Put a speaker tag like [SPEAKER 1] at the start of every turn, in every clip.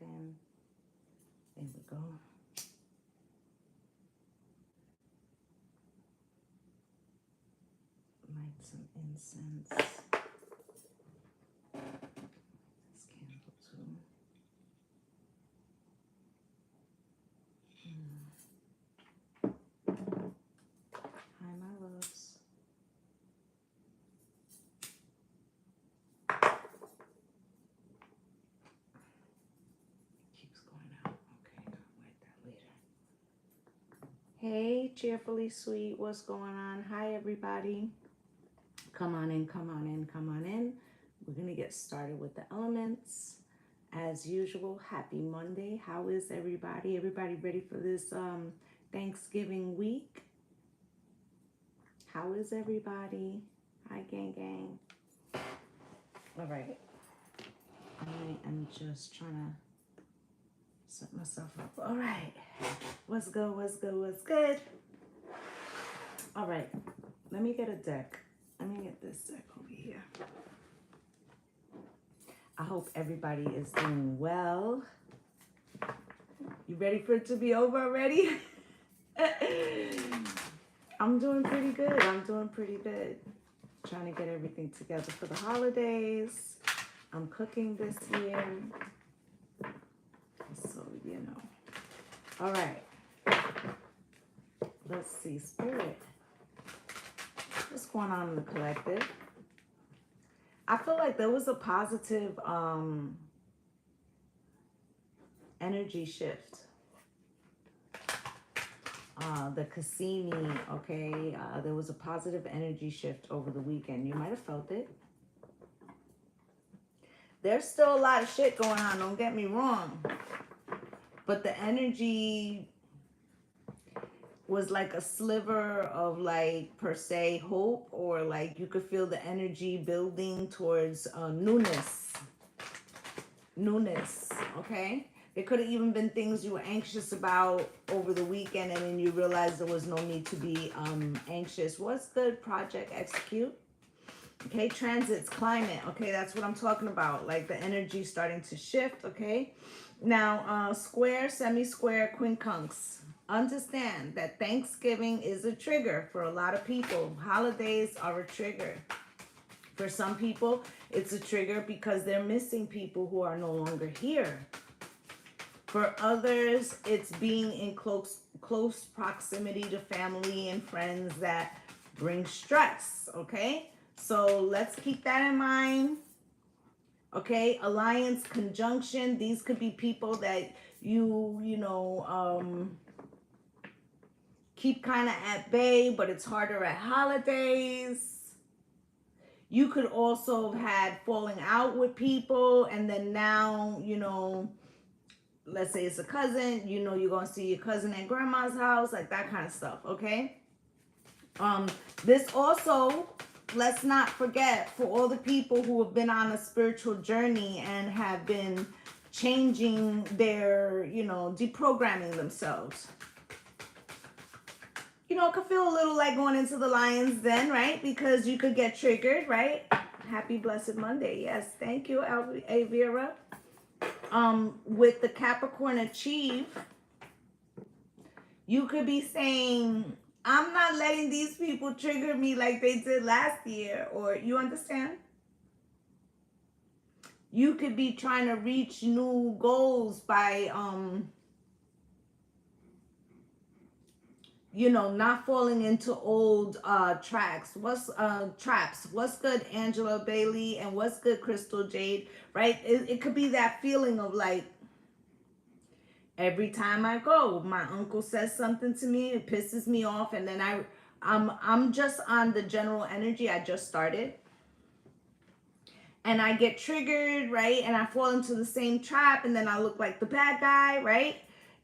[SPEAKER 1] in. There we go. Light some incense. This candle too. Hi, my loves. Keeps going out. Okay, I'll light that later. Hey, cheerfully sweet. What's going on? Hi, everybody. Come on in, come on in, come on in. We're going to get started with the elements. As usual, happy Monday. How is everybody? Everybody ready for this Thanksgiving week? How is everybody? Hi, gang, gang. All right. I am just trying to set myself up. All right. What's good? What's good? What's good? All right. Let me get a deck. Let me get this deck over here. I hope everybody is doing well. You ready for it to be over already? I'm doing pretty good. I'm doing pretty good. Trying to get everything together for the holidays. I'm cooking this year. So, you know. All right. Let's see. Spirit. What's going on in the collective? I feel like there was a positive energy shift. The Cassini, okay? There was a positive energy shift over the weekend. You might have felt it. There's still a lot of shit going on, don't get me wrong. But the energy was like a sliver of like per se hope, or like you could feel the energy building towards newness, okay? There could have even been things you were anxious about over the weekend, and then you realized there was no need to be anxious. What's good? Project execute. Okay, transits, climate. Okay, that's what I'm talking about. Like the energy starting to shift. Okay, now square, semi-square, quincunx. Understand that Thanksgiving is a trigger for a lot of people. Holidays are a trigger. For some people, it's a trigger because they're missing people who are no longer here. For others, it's being in close proximity to family and friends that bring stress, okay? So let's keep that in mind. Okay, alliance, conjunction. These could be people that you know, keep kind of at bay, but it's harder at holidays. You could also have had falling out with people, and then now, you know, let's say it's a cousin, you know, you're going to see your cousin at grandma's house, like that kind of stuff, okay? This also, let's not forget, for all the people who have been on a spiritual journey and have been changing their, you know, deprogramming themselves. You know, it could feel a little like going into the lion's den, right? Because you could get triggered, right? Happy Blessed Monday. Yes, thank you, Avira. With the Capricorn achieve, you could be saying, I'm not letting these people trigger me like they did last year, or you understand? You could be trying to reach new goals by, you know, not falling into old traps. What's good, Angela Bailey, and what's good, Crystal Jade, right? It could be that feeling of like, every time I go, my uncle says something to me, it pisses me off, and then I'm just on the general energy. I just started, and I get triggered, right? And I fall into the same trap, and then I look like the bad guy, right?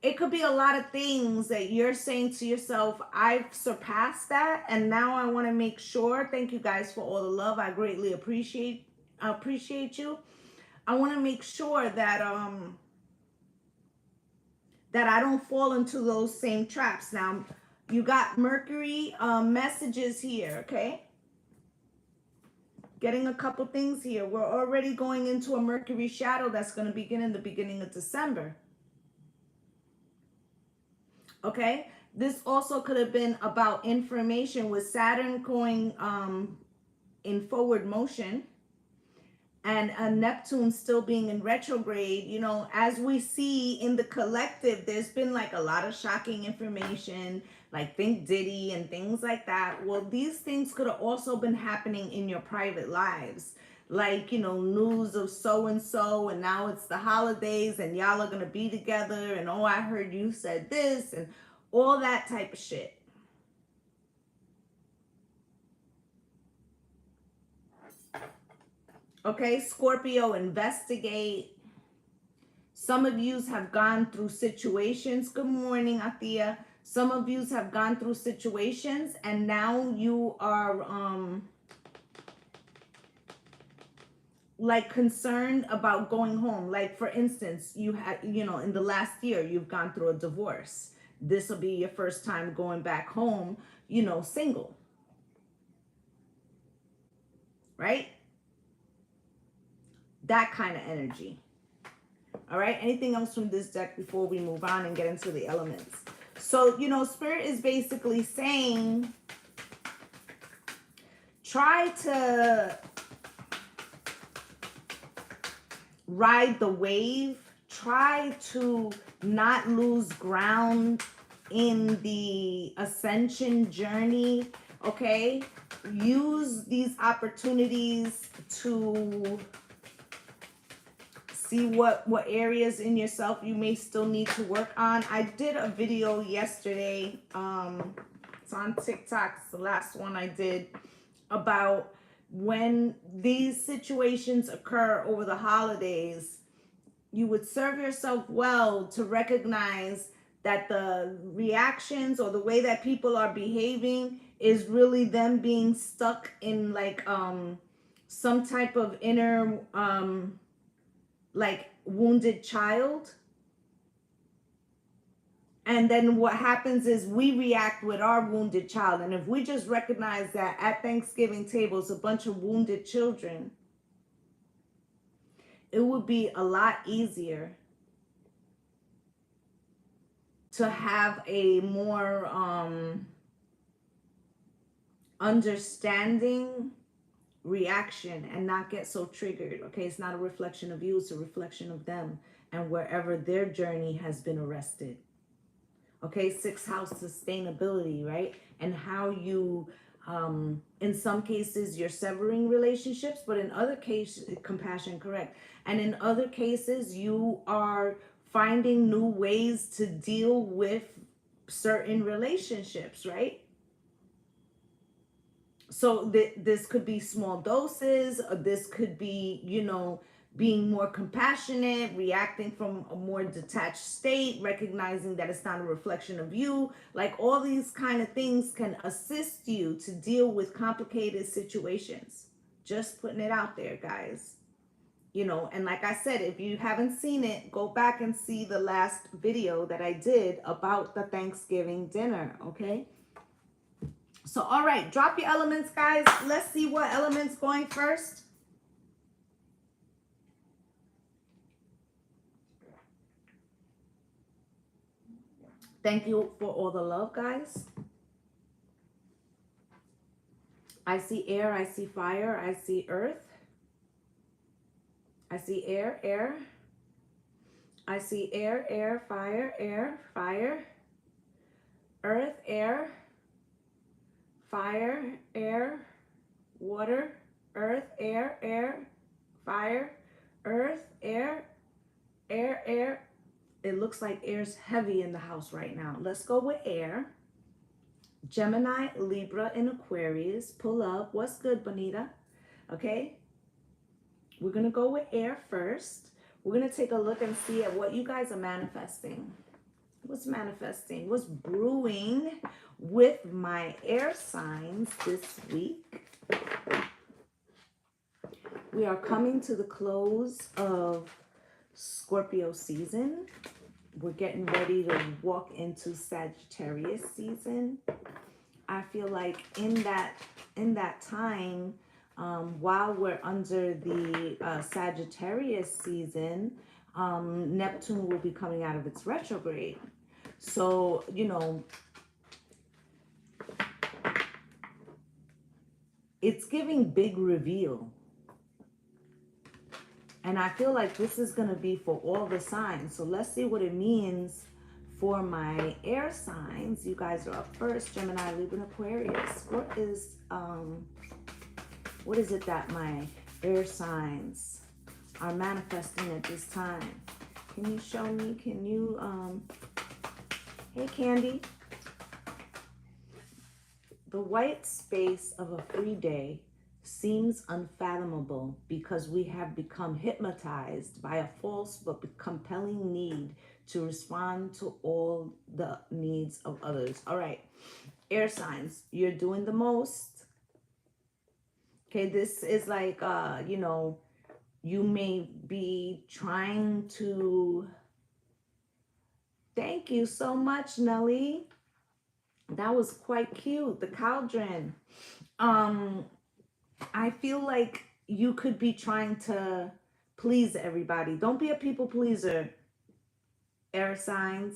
[SPEAKER 1] It could be a lot of things that you're saying to yourself, I've surpassed that, and now I want to make sure. Thank you guys for all the love. I greatly appreciate you. I want to make sure that that I don't fall into those same traps. Now, you got Mercury messages here, okay? getting a couple things here. We're already going into a Mercury shadow that's going to begin in the beginning of December. Okay, this also could have been about information with Saturn going in forward motion and Neptune still being in retrograde. You know, as we see in the collective, there's been like a lot of shocking information, like think Diddy and things like that. Well, these things could have also been happening in your private lives. Like, you know, news of so and now it's the holidays and y'all are going to be together and oh, I heard you said this and all that type of shit. Okay, Scorpio, investigate. Some of yous have gone through situations. Good morning, Athea. Some of yous have gone through situations and now you are like concerned about going home. Like for instance, you had, you know, in the last year, you've gone through a divorce. This will be your first time going back home, you know, single. Right? That kind of energy. All right. Anything else from this deck before we move on and get into the elements? So, you know, Spirit is basically saying, try to ride the wave. Try to not lose ground in the ascension journey. Okay. Use these opportunities to see what areas in yourself you may still need to work on. I did a video yesterday. It's on TikTok. It's the last one I did about when these situations occur over the holidays, you would serve yourself well to recognize that the reactions or the way that people are behaving is really them being stuck in like some type of inner like wounded child. And then what happens is we react with our wounded child. And if we just recognize that at Thanksgiving tables, a bunch of wounded children, it would be a lot easier to have a more understanding reaction and not get so triggered. Okay, it's not a reflection of you, it's a reflection of them and wherever their journey has been arrested. Okay, 6th house, sustainability, right? And how you in some cases you're severing relationships, but in other cases, compassion, correct, and in other cases you are finding new ways to deal with certain relationships, right? So this could be small doses, or this could be, you know, being more compassionate, reacting from a more detached state, recognizing that it's not a reflection of you. Like all these kind of things can assist you to deal with complicated situations. Just putting it out there, guys. You know, and like I said, if you haven't seen it, go back and see the last video that I did about the Thanksgiving dinner, okay? So, all right, drop your elements, guys. Let's see what element's going first. Thank you for all the love, guys. I see air, I see fire, I see earth. I see air, air. I see air, air, fire, fire. Earth, air. Fire, air, water, earth, air, fire, earth, air. It looks like air's heavy in the house right now. Let's go with air. Gemini, Libra, and Aquarius. Pull up. What's good, Bonita? Okay. We're going to go with air first. We're going to take a look and see at what you guys are manifesting. What's manifesting? What's brewing with my air signs this week? We are coming to the close of Scorpio season. We're getting ready to walk into Sagittarius season. I feel like in that time, while we're under the Sagittarius season, Neptune will be coming out of its retrograde. So, you know, it's giving big reveal. And I feel like this is going to be for all the signs. So let's see what it means for my air signs. You guys are up first. Gemini, Libra, and Aquarius. What is it that my air signs are manifesting at this time? Can you show me? Can you, hey Candy. The white space of a free day seems unfathomable because we have become hypnotized by a false but compelling need to respond to all the needs of others. All right, air signs, you're doing the most. Okay, this is like, you know, you may be trying to, thank you so much, Nelly. That was quite cute, the cauldron. I feel like you could be trying to please everybody. Don't be a people pleaser, air signs.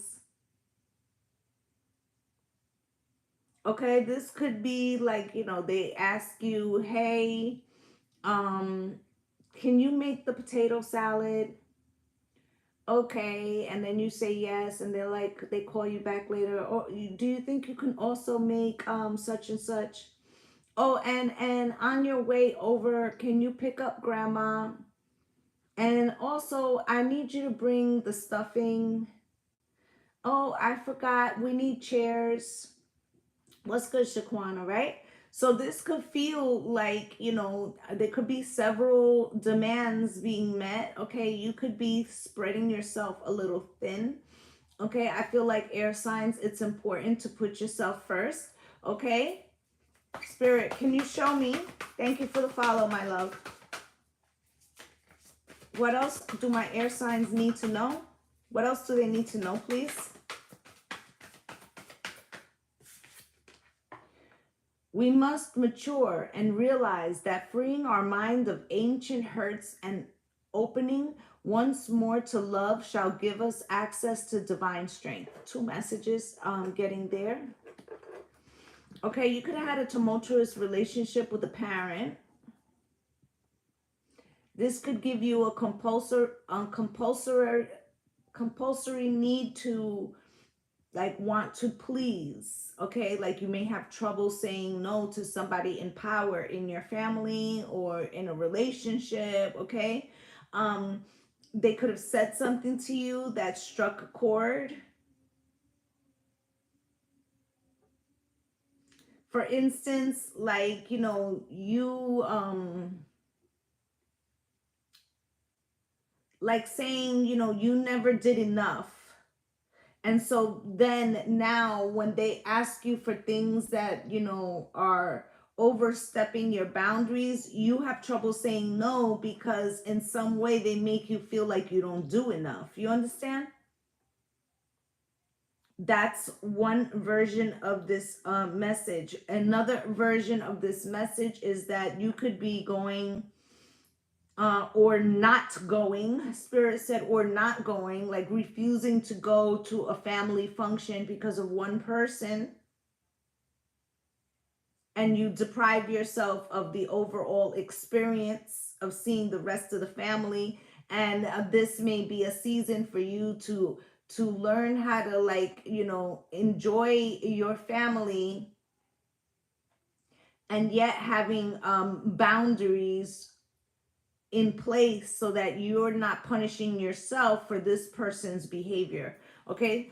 [SPEAKER 1] Okay, this could be like, you know, they ask you, hey, can you make the potato salad? Okay, and then you say yes, and they're like, they call you back later. Or do you think you can also make such and such? Oh, and on your way over, can you pick up grandma? And also, I need you to bring the stuffing. Oh, I forgot, we need chairs. What's good, Shaquana, right? So this could feel like, you know, there could be several demands being met. Okay, you could be spreading yourself a little thin. Okay, I feel like air signs, it's important to put yourself first. Okay, Spirit, can you show me? Thank you for the follow, my love. What else do my air signs need to know? What else do they need to know, please? We must mature and realize that freeing our mind of ancient hurts and opening once more to love shall give us access to divine strength. Two messages getting there. Okay, you could have had a tumultuous relationship with a parent. This could give you a compulsory need to like want to please. Okay, like you may have trouble saying no to somebody in power in your family or in a relationship. Okay, they could have said something to you that struck a chord. For instance, like, you know, you like saying, you know, you never did enough. And so then now when they ask you for things that, you know, are overstepping your boundaries, you have trouble saying no because in some way they make you feel like you don't do enough. You understand? That's one version of this message. Another version of this message is that you could be going or not going. Spirit said, or not going, like refusing to go to a family function because of one person. And you deprive yourself of the overall experience of seeing the rest of the family. And this may be a season for you to learn how to, like, you know, enjoy your family and yet having boundaries in place so that you're not punishing yourself for this person's behavior. Okay,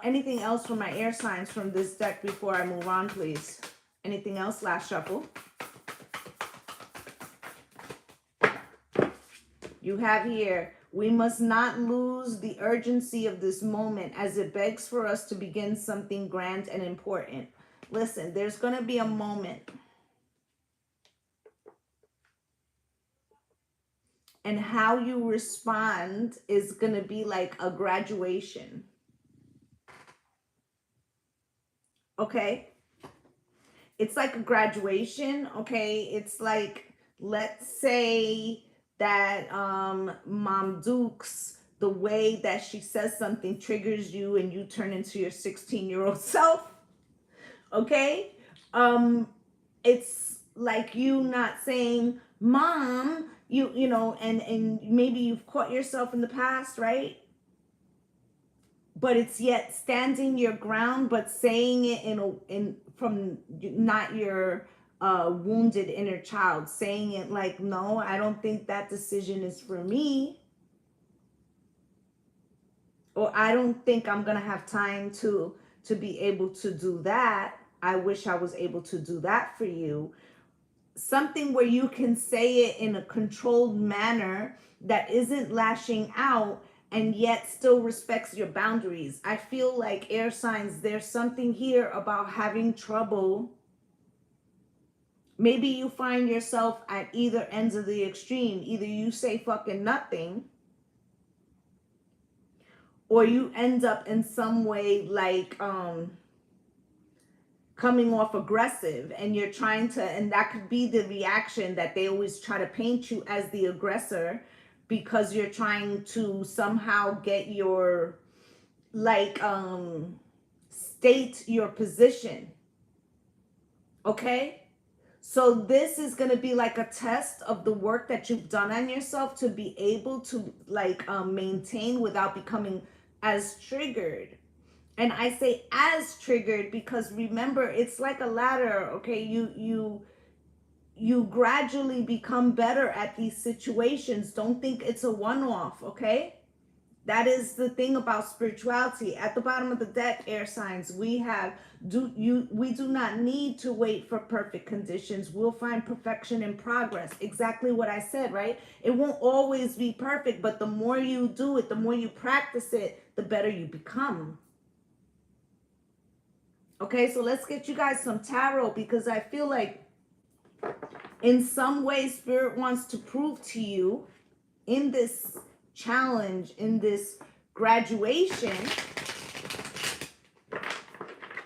[SPEAKER 1] anything else for my air signs from this deck before I move on, please? Anything else? Last shuffle. You have here, we must not lose the urgency of this moment as it begs for us to begin something grand and important. Listen, there's going to be a moment. And how you respond is going to be like a graduation. Okay? It's like a graduation, okay? It's like let's say that Mom Dukes, the way that she says something triggers you and you turn into your 16-year-old self, okay? It's like you not saying, Mom, you know, and maybe you've caught yourself in the past, right? But it's yet standing your ground, but saying it in from not your wounded inner child, saying it like, no, I don't think that decision is for me, or I don't think I'm gonna have time to be able to do that. I wish I was able to do that for you. Something where you can say it in a controlled manner that isn't lashing out and yet still respects your boundaries. I feel like air signs, there's something here about having trouble. Maybe you find yourself at either ends of the extreme. Either you say fucking nothing, or you end up in some way like coming off aggressive, and you're trying to, and that could be the reaction that they always try to paint you as, the aggressor, because you're trying to somehow get your like state your position. Okay, so this is going to be like a test of the work that you've done on yourself to be able to like maintain without becoming as triggered. And I say as triggered because remember, it's like a ladder, okay? You gradually become better at these situations. Don't think it's a one-off, okay? That is the thing about spirituality. At the bottom of the deck, air signs, we do not need to wait for perfect conditions. We'll find perfection in progress. Exactly what I said, right? It won't always be perfect, but the more you do it, the more you practice it, the better you become. Okay, so let's get you guys some tarot, because I feel like in some way Spirit wants to prove to you in this challenge, in this graduation,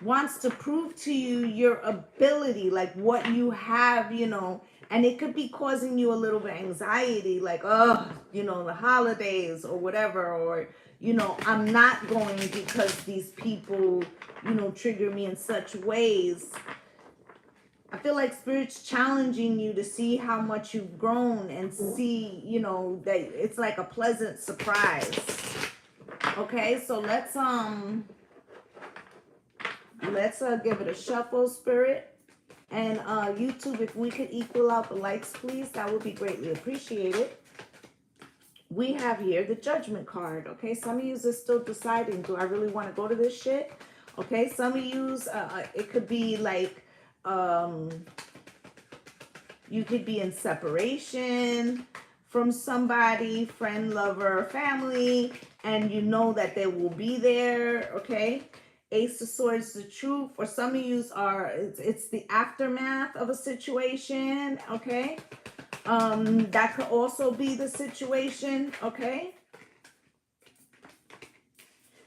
[SPEAKER 1] wants to prove to you your ability, like what you have, you know, and it could be causing you a little bit of anxiety, like, oh, you know, the holidays or whatever, or, you know, I'm not going because these people, you know, trigger me in such ways. I feel like Spirit's challenging you to see how much you've grown and see, you know, that it's like a pleasant surprise. Okay, so let's give it a shuffle, Spirit. And YouTube, if we could equal out the likes, please, that would be greatly appreciated. We have here the Judgment card. Okay, some of you are still deciding, do I really want to go to this shit? Okay, some of you, it could be like, you could be in separation from somebody, friend, lover, family, and you know that they will be there. Okay, Ace of Swords, the truth. For some of you are, it's the aftermath of a situation. Okay, that could also be the situation. Okay,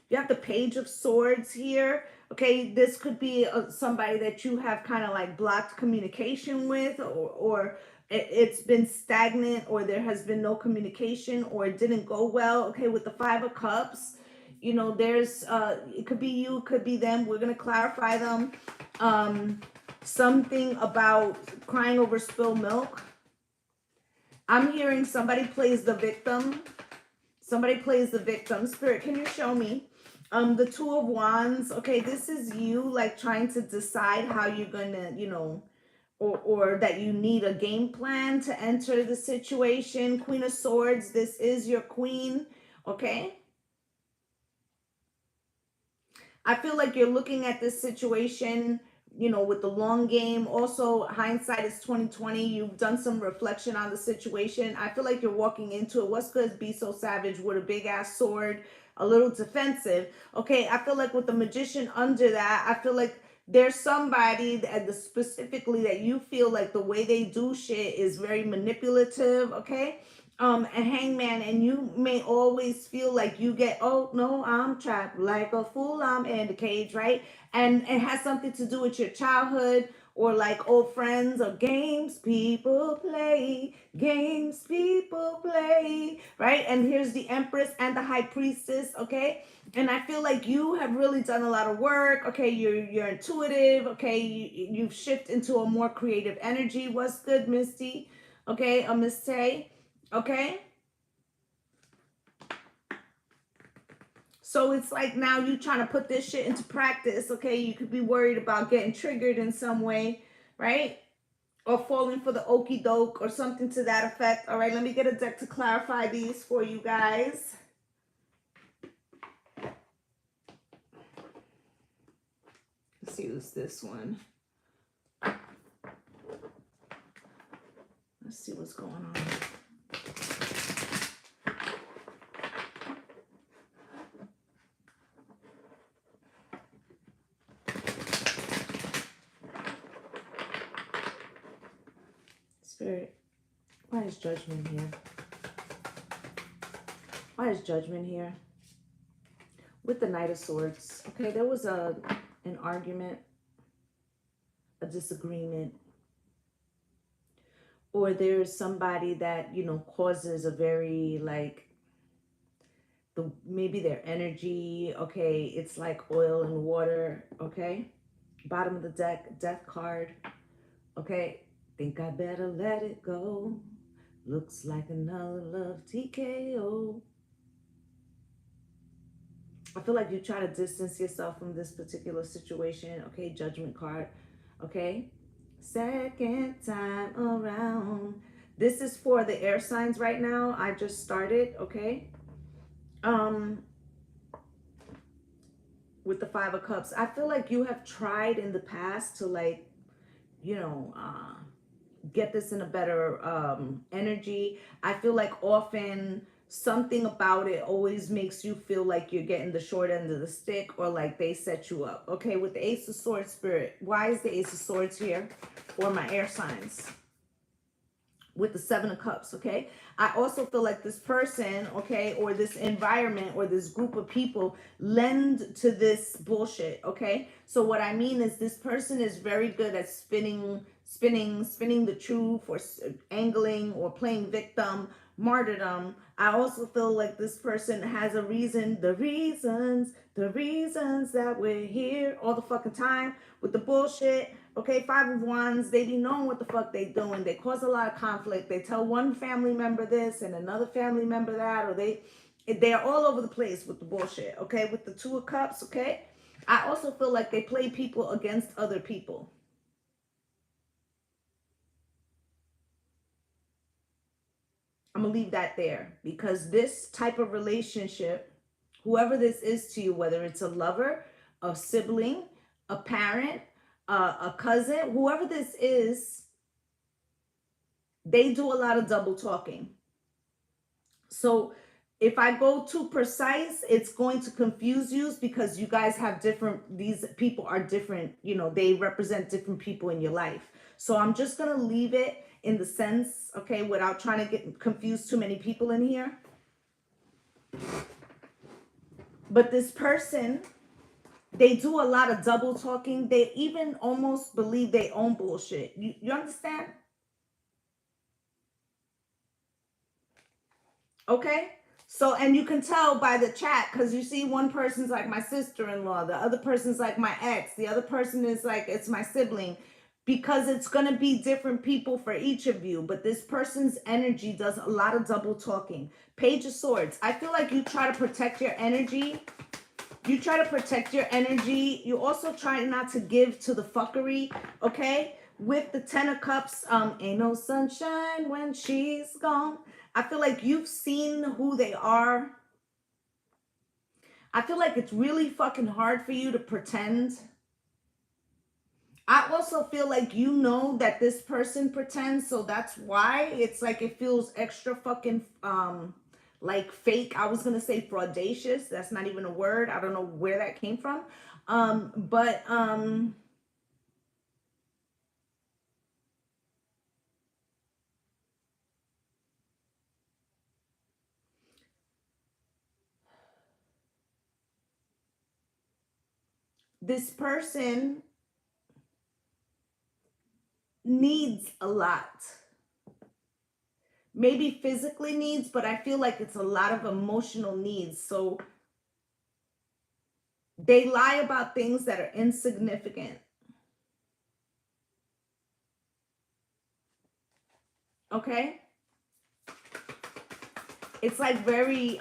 [SPEAKER 1] you have the Page of Swords here. Okay, this could be somebody that you have kind of like blocked communication with, or it's been stagnant, or there has been no communication, or it didn't go well. Okay, with the Five of Cups, you know, there's it could be you, it could be them. We're going to clarify them. Something about crying over spilled milk. I'm hearing somebody plays the victim. Somebody plays the victim. Spirit, can you show me? The Two of Wands. Okay, this is you like trying to decide how you're gonna, you know, or that you need a game plan to enter the situation. Queen of Swords, this is your queen. Okay, I feel like you're looking at this situation, you know, with the long game. Also, hindsight is 2020. You've done some reflection on the situation. I feel like you're walking into it. What's good? Be so savage with a big ass sword, a little defensive. Okay, I feel like with the Magician under that, I feel like there's somebody that specifically that you feel like the way they do shit is very manipulative. Okay, and Hangman, and you may always feel like you get, oh no, I'm trapped like a fool, I'm in the cage, right? And it has something to do with your childhood, or like old friends, or games people play, games people play, right? And here's the Empress and the High Priestess, okay? And I feel like you have really done a lot of work, okay? You're intuitive, okay? You've shifted into a more creative energy. What's good, Misty? Okay, Miss Tay, okay? So it's like now you trying to put this shit into practice, okay? You could be worried about getting triggered in some way, right? Or falling for the okie doke or something to that effect. All right, let me get a deck to clarify these for you guys. Let's use this one. Let's see what's going on. Spirit, why is judgment here? Why is judgment here? With the Knight of Swords. Okay, there was an argument, a disagreement, or there's somebody that, you know, causes a very like maybe their energy, okay, it's like oil and water, okay? Bottom of the deck, death card, okay? Think I better let it go. Looks like another love TKO. I feel like you try to distance yourself from this particular situation, okay? Judgment card, okay? Second time around. This is for the air signs right now. I just started, okay? With the Five of Cups, I feel like you have tried in the past to like, you know, get this in a better energy. I feel like often something about it always makes you feel like you're getting the short end of the stick, or like they set you up. Okay, with the Ace of Swords, Spirit, why is the Ace of Swords here for my air signs? With the Seven of Cups, okay? I also feel like this person, okay, or this environment or this group of people lend to this bullshit, okay? So what I mean is this person is very good at spinning the truth, or angling, or playing victim, martyrdom. I also feel like this person has a reason, the reasons that we're here all the fucking time with the bullshit. Okay, Five of Wands, they be knowing what the fuck they doing. They cause a lot of conflict. They tell one family member this and another family member that, or they're all over the place with the bullshit. Okay, with the Two of Cups, okay? I also feel like they play people against other people. I'm gonna leave that there, because this type of relationship, whoever this is to you, whether it's a lover, a sibling, a parent, a cousin, whoever this is, they do a lot of double talking. So if I go too precise, it's going to confuse you, because you guys have different, these people are different, you know, they represent different people in your life. So I'm just going to leave it in the sense, okay, without trying to get confused too many people in here. But this person, they do a lot of double talking. They even almost believe they own bullshit. You understand? Okay? So, and you can tell by the chat, because you see one person's like my sister-in-law, the other person's like my ex, the other person is like, it's my sibling, because it's going to be different people for each of you. But this person's energy does a lot of double talking. Page of Swords. I feel like you try to protect your energy. You try to protect your energy. You also try not to give to the fuckery, okay? With the Ten of Cups, ain't no sunshine when she's gone. I feel like you've seen who they are. I feel like it's really fucking hard for you to pretend. I also feel like you know that this person pretends, so that's why it's like it feels extra fucking like fake. I was gonna say fraudacious. That's not even a word. I don't know where that came from. But this person needs a lot. Maybe physically needs, but I feel like it's a lot of emotional needs. So they lie about things that are insignificant. Okay? It's like very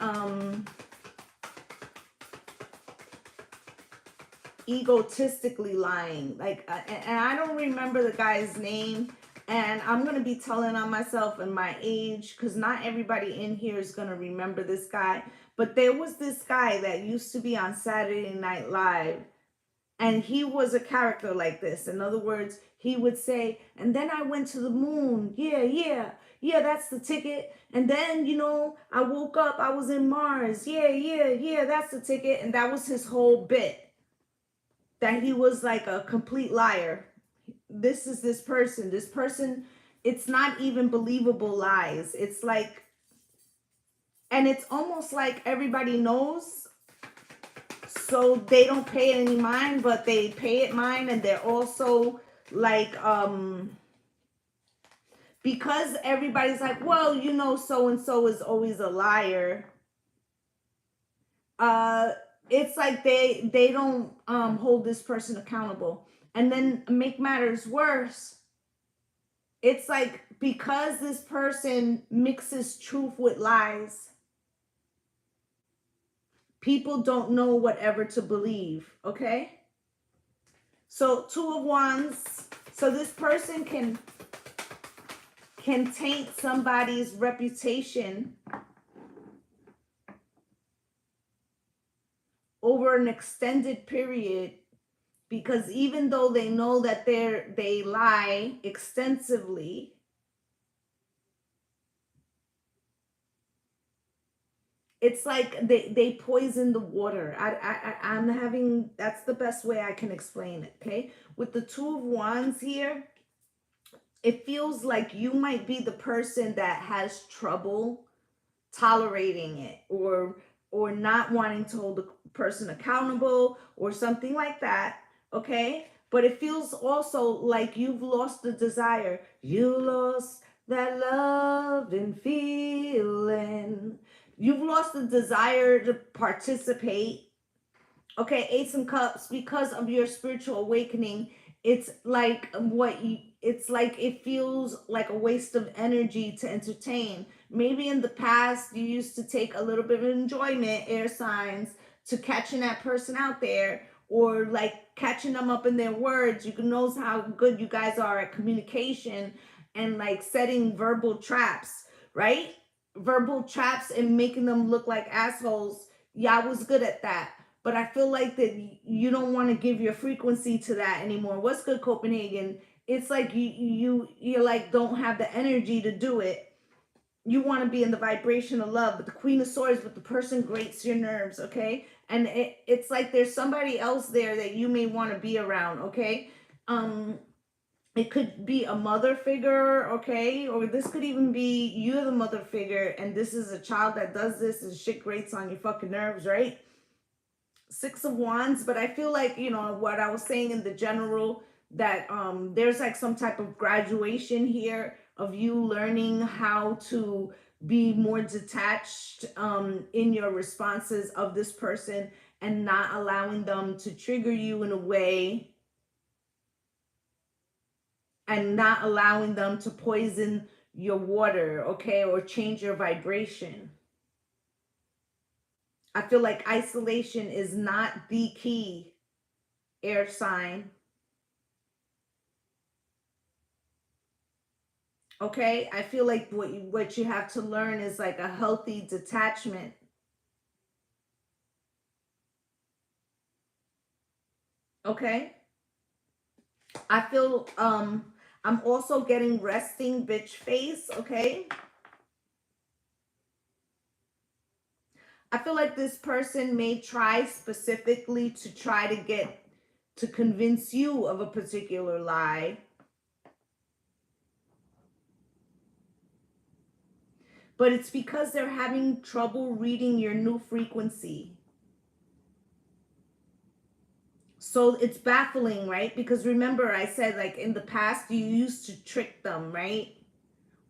[SPEAKER 1] egotistically lying. Like, and I don't remember the guy's name. And I'm going to be telling on myself and my age, because not everybody in here is going to remember this guy. But there was this guy that used to be on Saturday Night Live. And he was a character like this. In other words, he would say, and then I went to the moon. Yeah, that's the ticket. And then, you know, I woke up, I was in Mars. Yeah, that's the ticket. And that was his whole bit. That he was like a complete liar. This is this person. This person, it's not even believable lies. It's like, and it's almost like everybody knows, so they don't pay it any mind, but they pay it mind. And they're also like, because everybody's like, well, you know, so and so is always a liar. It's like they don't hold this person accountable. And then make matters worse, it's like because this person mixes truth with lies, people don't know whatever to believe. Okay, so Two of Wands. So this person can taint somebody's reputation over an extended period, because even though they know that they lie extensively, it's like they poison the water. I'm having, that's the best way I can explain it. Okay, with the Two of Wands here, it feels like you might be the person that has trouble tolerating it, or not wanting to hold the person accountable or something like that. Okay, but it feels also like you've lost the desire. You lost that love and feeling. You've lost the desire to participate. Okay, Ace of Cups, because of your spiritual awakening, it's like it's like it feels like a waste of energy to entertain. Maybe in the past you used to take a little bit of enjoyment, air signs, to catching that person out there, or like catching them up in their words. You can know how good you guys are at communication and like setting verbal traps, right? Verbal traps and making them look like assholes. Yeah, I was good at that. But I feel like that you don't want to give your frequency to that anymore. What's good, Copenhagen? It's like you're like don't have the energy to do it. You want to be in the vibration of love, but the Queen of Swords with the person grates your nerves, okay? And it's like there's somebody else there that you may want to be around, okay? It could be a mother figure, okay? Or this could even be you're the mother figure and this is a child that does this and shit grates on your fucking nerves, right? Six of Wands. But I feel like, you know, what I was saying in the general, that there's like some type of graduation here of you learning how to be more detached in your responses of this person, and not allowing them to trigger you in a way, and not allowing them to poison your water, okay, or change your vibration. I feel like isolation is not the key, air sign. Okay, I feel like what you have to learn is like a healthy detachment. Okay, I feel I'm also getting resting bitch face. Okay, I feel like this person may try specifically to try to get to convince you of a particular lie. But it's because they're having trouble reading your new frequency. So it's baffling, right? Because remember I said, like, in the past you used to trick them, right?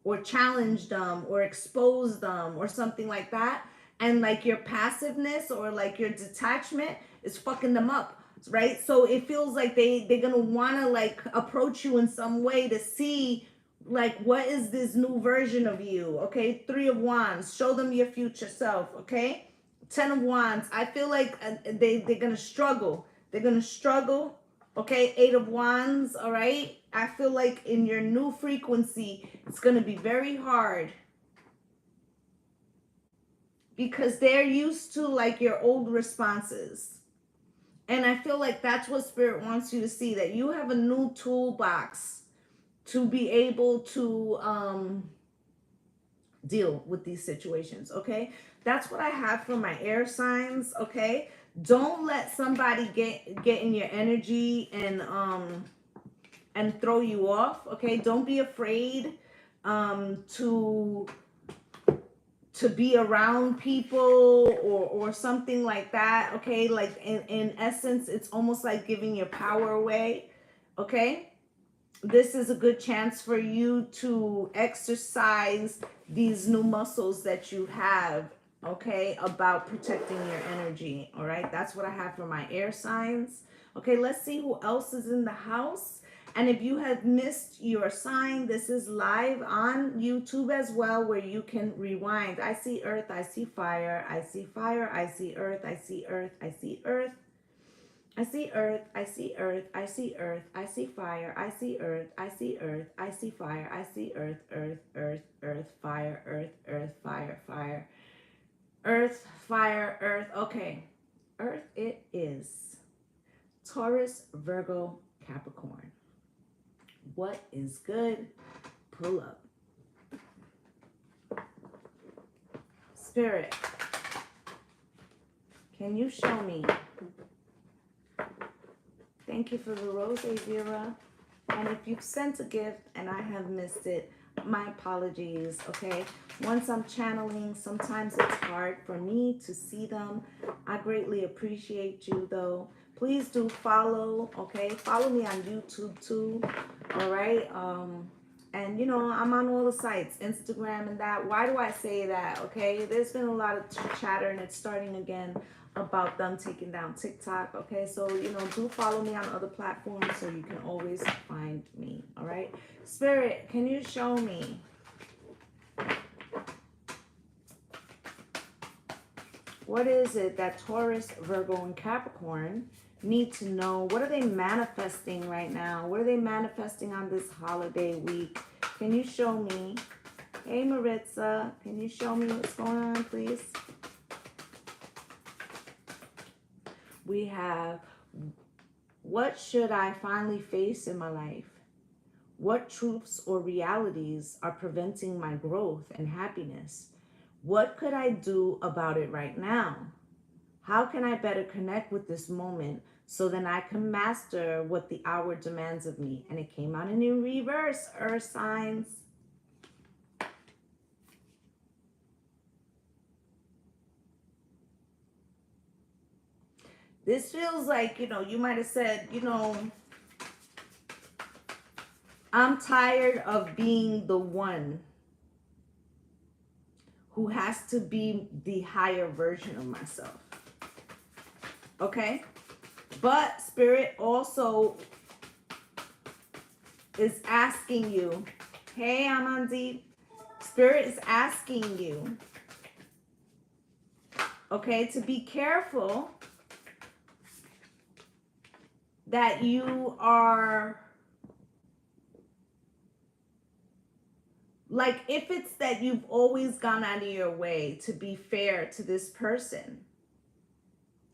[SPEAKER 1] Or challenge them or expose them or something like that. And like your passiveness or like your detachment is fucking them up, right? So it feels like they're gonna wanna like approach you in some way to see like what is this new version of you. Okay, 3 of Wands, show them your future self. Okay, 10 of Wands, I feel like they're gonna struggle. They're gonna struggle. Okay, 8 of Wands, all right? I feel like in your new frequency, it's going to be very hard because they're used to like your old responses. And I feel like that's what Spirit wants you to see, that you have a new toolbox to be able to deal with these situations, okay? That's what I have for my air signs, okay? Don't let somebody get in your energy and throw you off, okay? Don't be afraid to be around people or something like that, okay? Like in essence, it's almost like giving your power away, okay? This is a good chance for you to exercise these new muscles that you have, okay, about protecting your energy, all right? That's what I have for my air signs. Okay, let's see who else is in the house. And if you have missed your sign, this is live on YouTube as well, where you can rewind. I see earth, I see fire, I see fire, I see earth, I see earth, I see earth. I see earth, I see earth, I see earth, I see fire, I see earth, I see earth, I see fire, I see earth, earth, earth, earth, fire, earth, earth, fire, fire, earth, fire, earth. Okay, earth it is. Taurus, Virgo, Capricorn. What is good? Pull up. Spirit, can you show me? Thank you for the rose, Vera. And if you've sent a gift and I have missed it, my apologies, okay? Once I'm channeling, sometimes it's hard for me to see them. I greatly appreciate you, though. Please do follow, okay? Follow me on YouTube, too, all right? And, you know, I'm on all the sites, Instagram and that. Why do I say that, okay? There's been a lot of chatter, and it's starting again about them taking down TikTok, okay? So, you know, do follow me on other platforms so you can always find me, all right? Spirit, can you show me? What is it that Taurus, Virgo, and Capricorn need to know? What are they manifesting right now? What are they manifesting on this holiday week? Can you show me? Hey, Maritza, can you show me what's going on, please? We have, what should I finally face in my life? What truths or realities are preventing my growth and happiness? What could I do about it right now? How can I better connect with this moment so then I can master what the hour demands of me? And it came out in reverse, earth signs. This feels like, you know, you might have said, you know, I'm tired of being the one who has to be the higher version of myself. Okay? But Spirit also is asking you, hey, Amandi, Spirit is asking you, okay, to be careful that you are, like, if it's that you've always gone out of your way to be fair to this person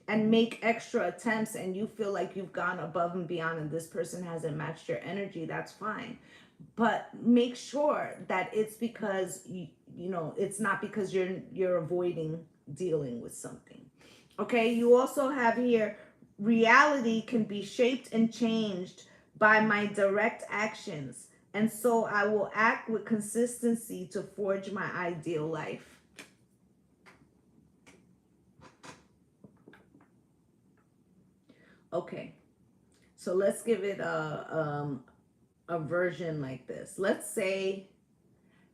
[SPEAKER 1] and make extra attempts, and you feel like you've gone above and beyond and this person hasn't matched your energy, that's fine. But make sure that it's because, you know, it's not because you're avoiding dealing with something. Okay, you also have here, reality can be shaped and changed by my direct actions, and so I will act with consistency to forge my ideal life. Okay, So let's give it a version like this. Let's say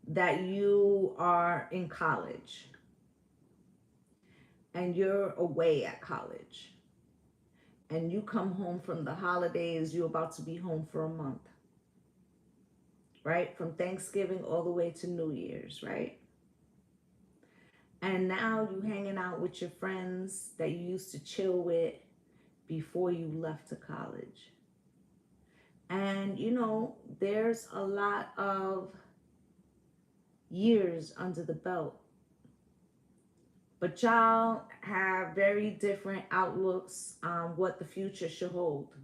[SPEAKER 1] that you are in college and you're away at college and you come home from the holidays. You're about to be home for a month, right? From Thanksgiving all the way to New Year's, right? And now you hanging out with your friends that you used to chill with before you left to college. And you know, there's a lot of years under the belt. But y'all have very different outlooks on what the future should hold.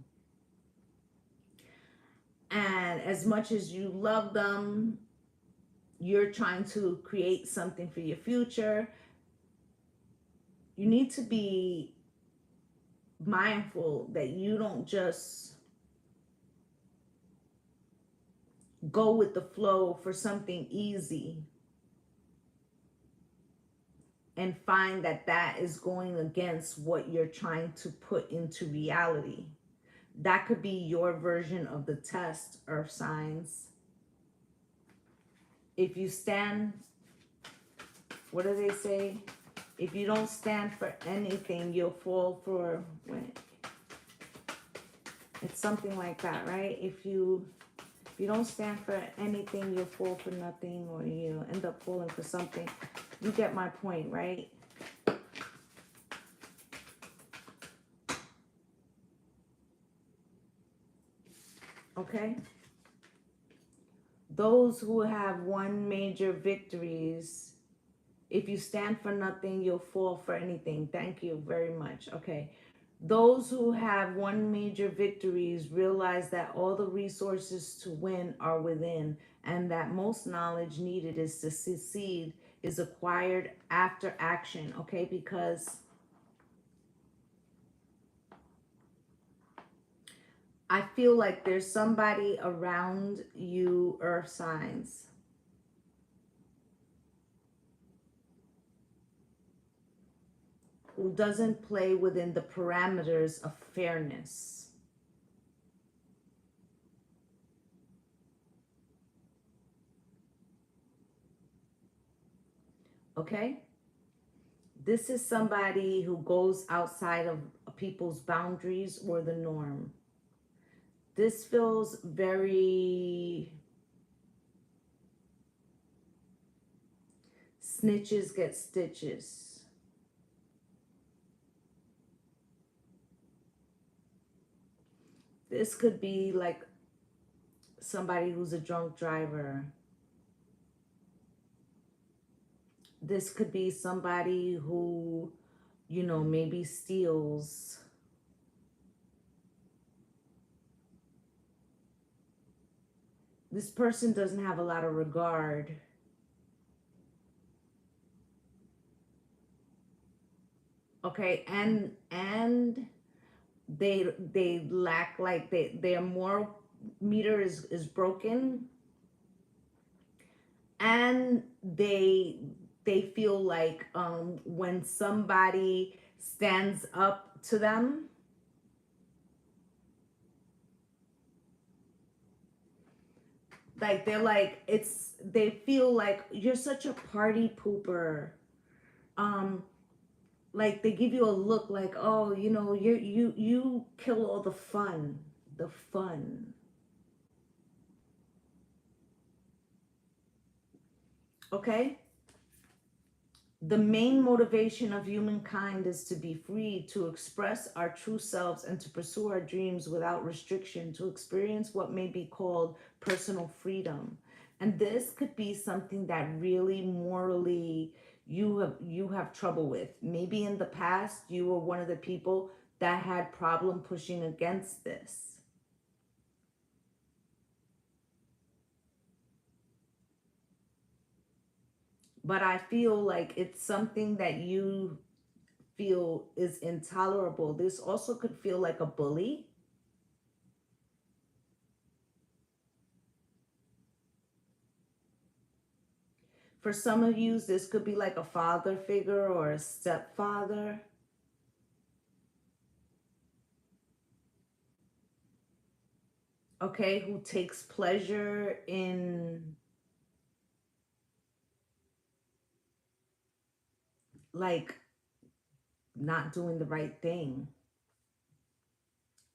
[SPEAKER 1] And as much as you love them, you're trying to create something for your future. You need to be mindful that you don't just go with the flow for something easy and find that that is going against what you're trying to put into reality. That could be your version of the test, earth signs. If you stand, what do they say? If you don't stand for anything, you'll fall for, it's something like that, right? If you don't stand for anything, you'll fall for nothing, or you end up falling for something. You get my point, right? Okay? Those who have won major victories, if you stand for nothing, you'll fall for anything. Thank you very much. Okay. Those who have won major victories realize that all the resources to win are within, and that most knowledge needed is to succeed is acquired after action. Okay, because I feel like there's somebody around you, earth signs, who doesn't play within the parameters of fairness. Okay? This is somebody who goes outside of people's boundaries or the norm. This feels very snitches get stitches. This could be like somebody who's a drunk driver. This could be somebody who, you know, maybe steals. This person doesn't have a lot of regard. Okay, and they lack, like, their moral meter is broken, and they feel like when somebody stands up to them, like they're like, they feel like you're such a party pooper. Like they give you a look like, oh, you know, you kill all the fun, the fun. Okay? The main motivation of humankind is to be free, to express our true selves, and to pursue our dreams without restriction, to experience what may be called personal freedom. And this could be something that really morally you have trouble with. Maybe in the past you were one of the people that had problem pushing against this. But I feel like it's something that you feel is intolerable. This also could feel like a bully. For some of you, this could be like a father figure or a stepfather. okay, who takes pleasure in like not doing the right thing.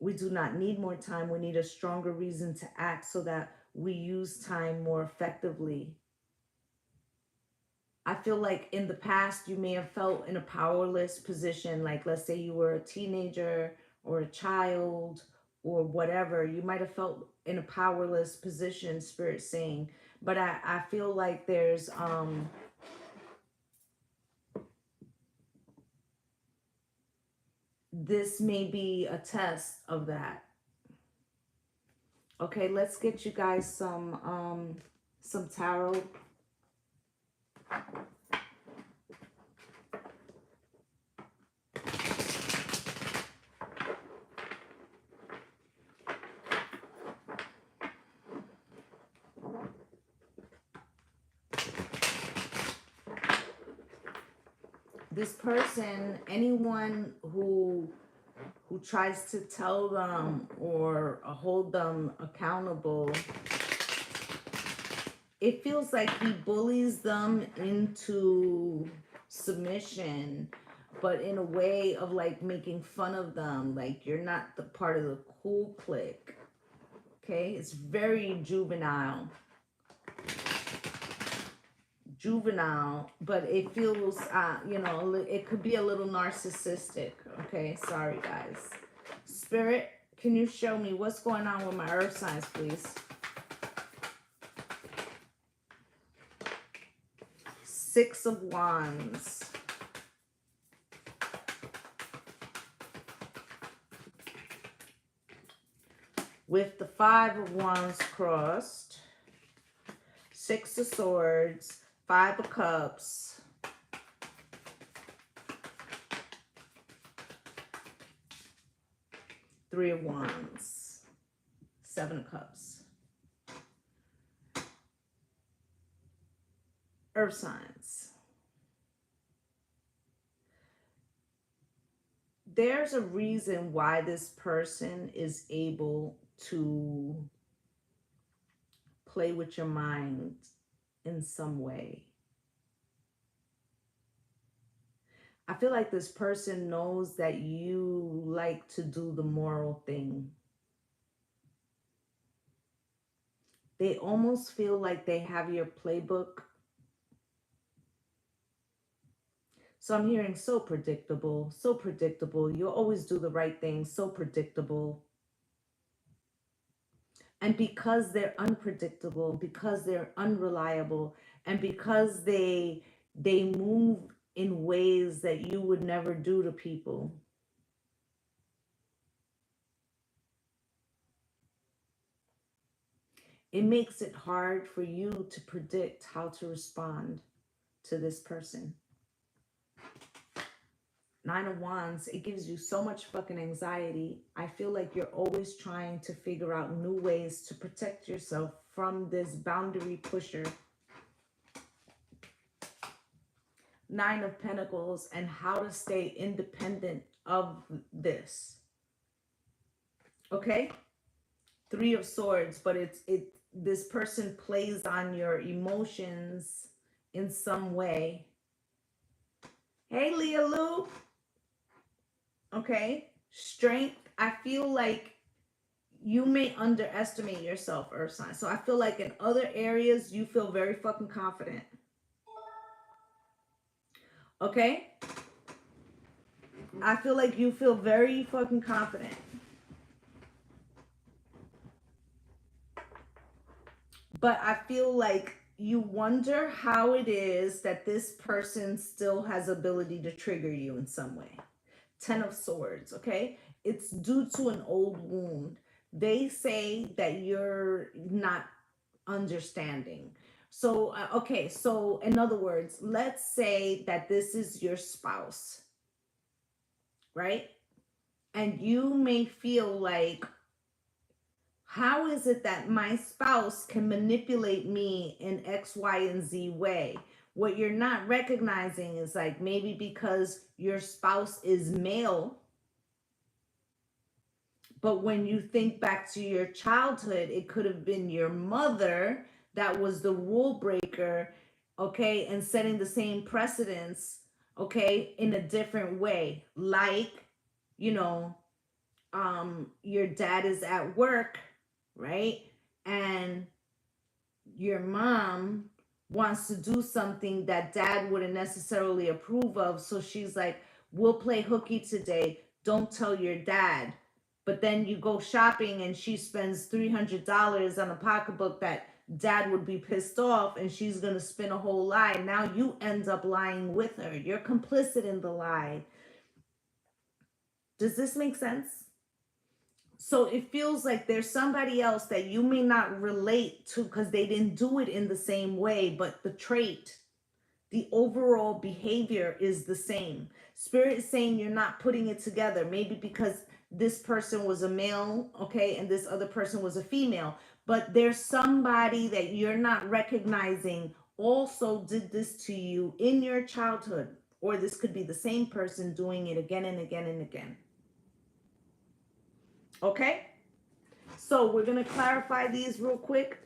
[SPEAKER 1] We do not need more time. We need a stronger reason to act so that we use time more effectively. I feel like in the past, you may have felt in a powerless position. Like, let's say you were a teenager or a child or whatever. You might have felt in a powerless position, Spirit saying. But I feel like there's, this may be a test of that. Okay, let's get you guys some tarot. This person, anyone who tries to tell them or hold them accountable, it feels like he bullies them into submission, but in a way of like making fun of them, like you're not the part of the cool clique. Okay, it's very juvenile, but it feels you know, it could be a little narcissistic. Okay, sorry guys. Spirit, can you show me what's going on with my earth signs, please? Six of Wands. With the Five of Wands crossed. Six of Swords. Five of Cups. Three of Wands. Seven of Cups. Earth signs. There's a reason why this person is able to play with your mind in some way. I feel like this person knows that you like to do the moral thing. They almost feel like they have your playbook. So I'm hearing so predictable, so predictable. You always do the right thing, so predictable. And because they're unpredictable, because they're unreliable, and because they move in ways that you would never do to people, it makes it hard for you to predict how to respond to this person. Nine of Wands, it gives you so much fucking anxiety. I feel like you're always trying to figure out new ways to protect yourself from this boundary pusher. Nine of Pentacles, and how to stay independent of this. Okay? Three of Swords, but this person plays on your emotions in some way. Hey, Leah Lou. Okay? Strength. I feel like you may underestimate yourself, Earth sign. So I feel like in other areas, you feel very fucking confident. Okay? I feel like you feel very fucking confident. But I feel like you wonder how it is that this person still has ability to trigger you in some way. Ten of Swords, okay? It's due to an old wound. They say that you're not understanding. So, okay, so in other words, let's say that this is your spouse, right? And you may feel like, how is it that my spouse can manipulate me in X, Y, and Z way? What you're not recognizing is like maybe because your spouse is male, But when you think back to your childhood, it could have been your mother that was the rule breaker, okay, and setting the same precedence, okay, in a different way. Like, you know, your dad is at work, right? And your mom wants to do something that dad wouldn't necessarily approve of. So she's like, we'll play hooky today. Don't tell your dad. But then you go shopping and she spends $300 on a pocketbook that dad would be pissed off, and she's going to spin a whole lie. Now you end up lying with her. You're complicit in the lie. Does this make sense? So it feels like there's somebody else that you may not relate to because they didn't do it in the same way, but the trait, the overall behavior is the same. Spirit is saying you're not putting it together. Maybe because this person was a male, okay, and this other person was a female. But there's somebody that you're not recognizing also did this to you in your childhood. Or this could be the same person doing it again and again and again. Okay? So we're going to clarify these real quick.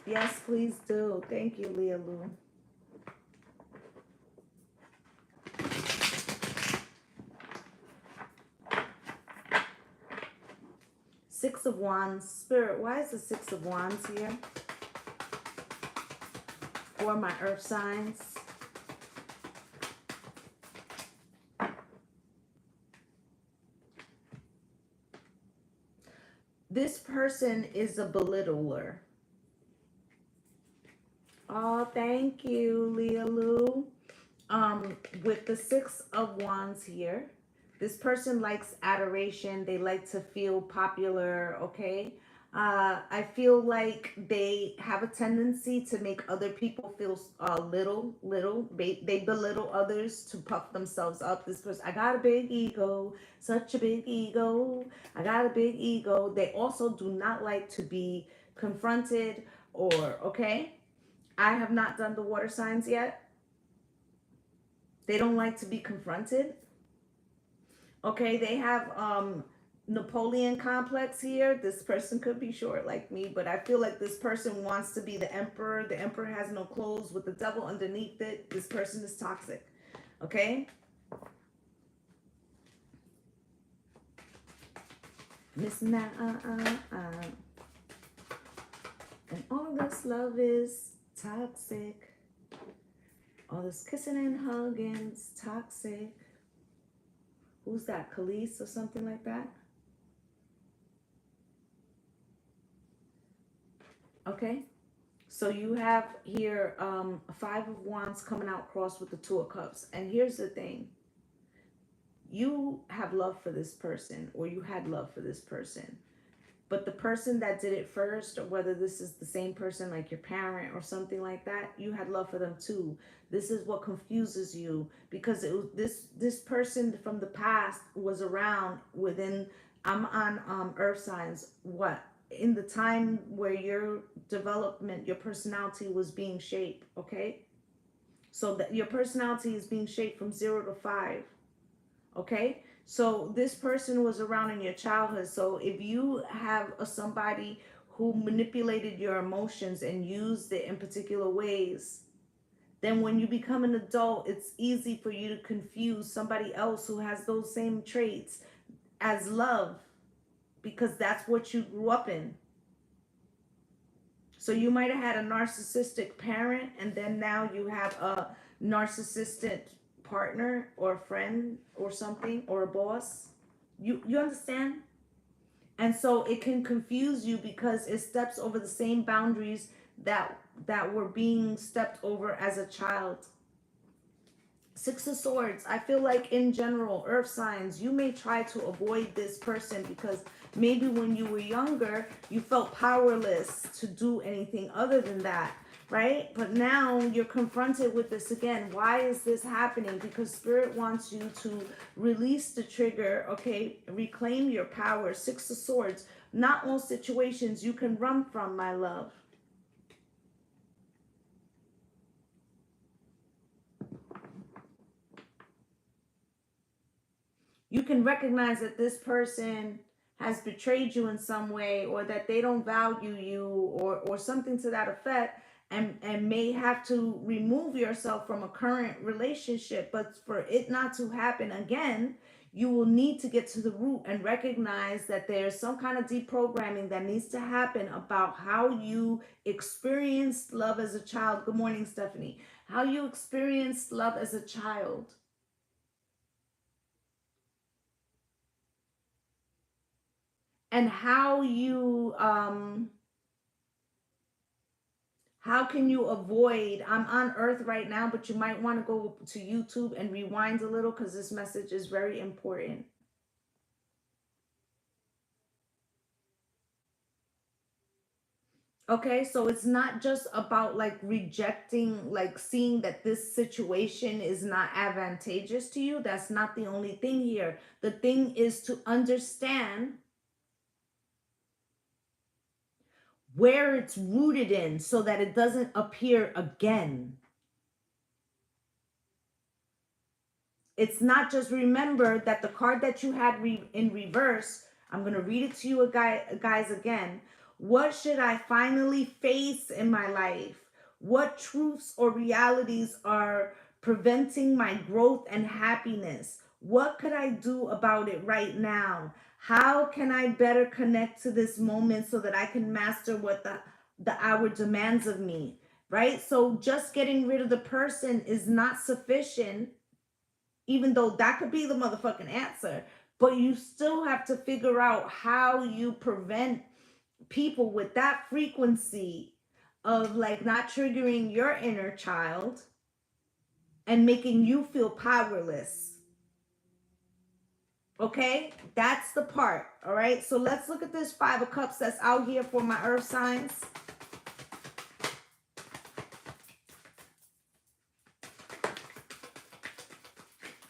[SPEAKER 1] Yes, please do. Thank you, Leah Lou. Six of Wands. Spirit, why is the Six of Wands here? For my earth signs. This person is a belittler. Oh, thank you, Leah Lou. With the Six of Wands here, this person likes adoration. They like to feel popular, okay? I feel like they have a tendency to make other people feel little. They belittle others to puff themselves up. This person, I got a big ego, such a big ego. I got a big ego. They also do not like to be confronted or, okay? I have not done the water signs yet. They don't like to be confronted. Okay, they have Napoleon complex here. This person could be short like me, but I feel like this person wants to be the emperor. The emperor has no clothes with the devil underneath it. This person is toxic. Okay? Miss and all this love is toxic. All this kissing and hugging is toxic. Who's that? Khalees or something like that? Okay. So you have here Five of Wands coming out crossed with the Two of Cups. And here's the thing. You have love for this person, or you had love for this person. But the person that did it first, or whether this is the same person like your parent or something like that, you had love for them too. This is what confuses you, because it was this person from the past was around within, I'm on earth signs, what? In the time where your development, your personality was being shaped, okay? So that your personality is being shaped from 0 to 5, okay? So this person was around in your childhood. So if you have somebody who manipulated your emotions and used it in particular ways, then when you become an adult, it's easy for you to confuse somebody else who has those same traits as love, because that's what you grew up in. So you might have had a narcissistic parent, and then now you have a narcissistic partner or a friend or something, or a boss. You understand? And so it can confuse you because it steps over the same boundaries that were being stepped over as a child. Six of Swords. I feel like in general, earth signs, you may try to avoid this person because maybe when you were younger, you felt powerless to do anything other than that, right? But now you're confronted with this again. Why is this happening? Because Spirit wants you to release the trigger, okay? Reclaim your power. Six of Swords. Not all situations you can run from, my love. You can recognize that this person has betrayed you in some way, or that they don't value you, or something to that effect, and may have to remove yourself from a current relationship. But for it not to happen again, you will need to get to the root and recognize that there's some kind of deprogramming that needs to happen about how you experienced love as a child. Good morning, Stephanie. How you experienced love as a child, and how can you avoid. I'm on earth right now, but you might want to go to YouTube and rewind a little, because this message is very important. Okay, so it's not just about like rejecting, like seeing that this situation is not advantageous to you. That's not the only thing here. The thing is to understand where it's rooted in, so that it doesn't appear again. It's not just, remember that the card that you had in reverse, I'm going to read it to you guys again. What should I finally face in my life? What truths or realities are preventing my growth and happiness? What could I do about it right now? How can I better connect to this moment so that I can master what the hour demands of me? Right? So just getting rid of the person is not sufficient, even though that could be the motherfucking answer. But you still have to figure out how you prevent people with that frequency of like not triggering your inner child and making you feel powerless. Okay, that's the part. All right, so let's look at this Five of Cups that's out here for my earth signs.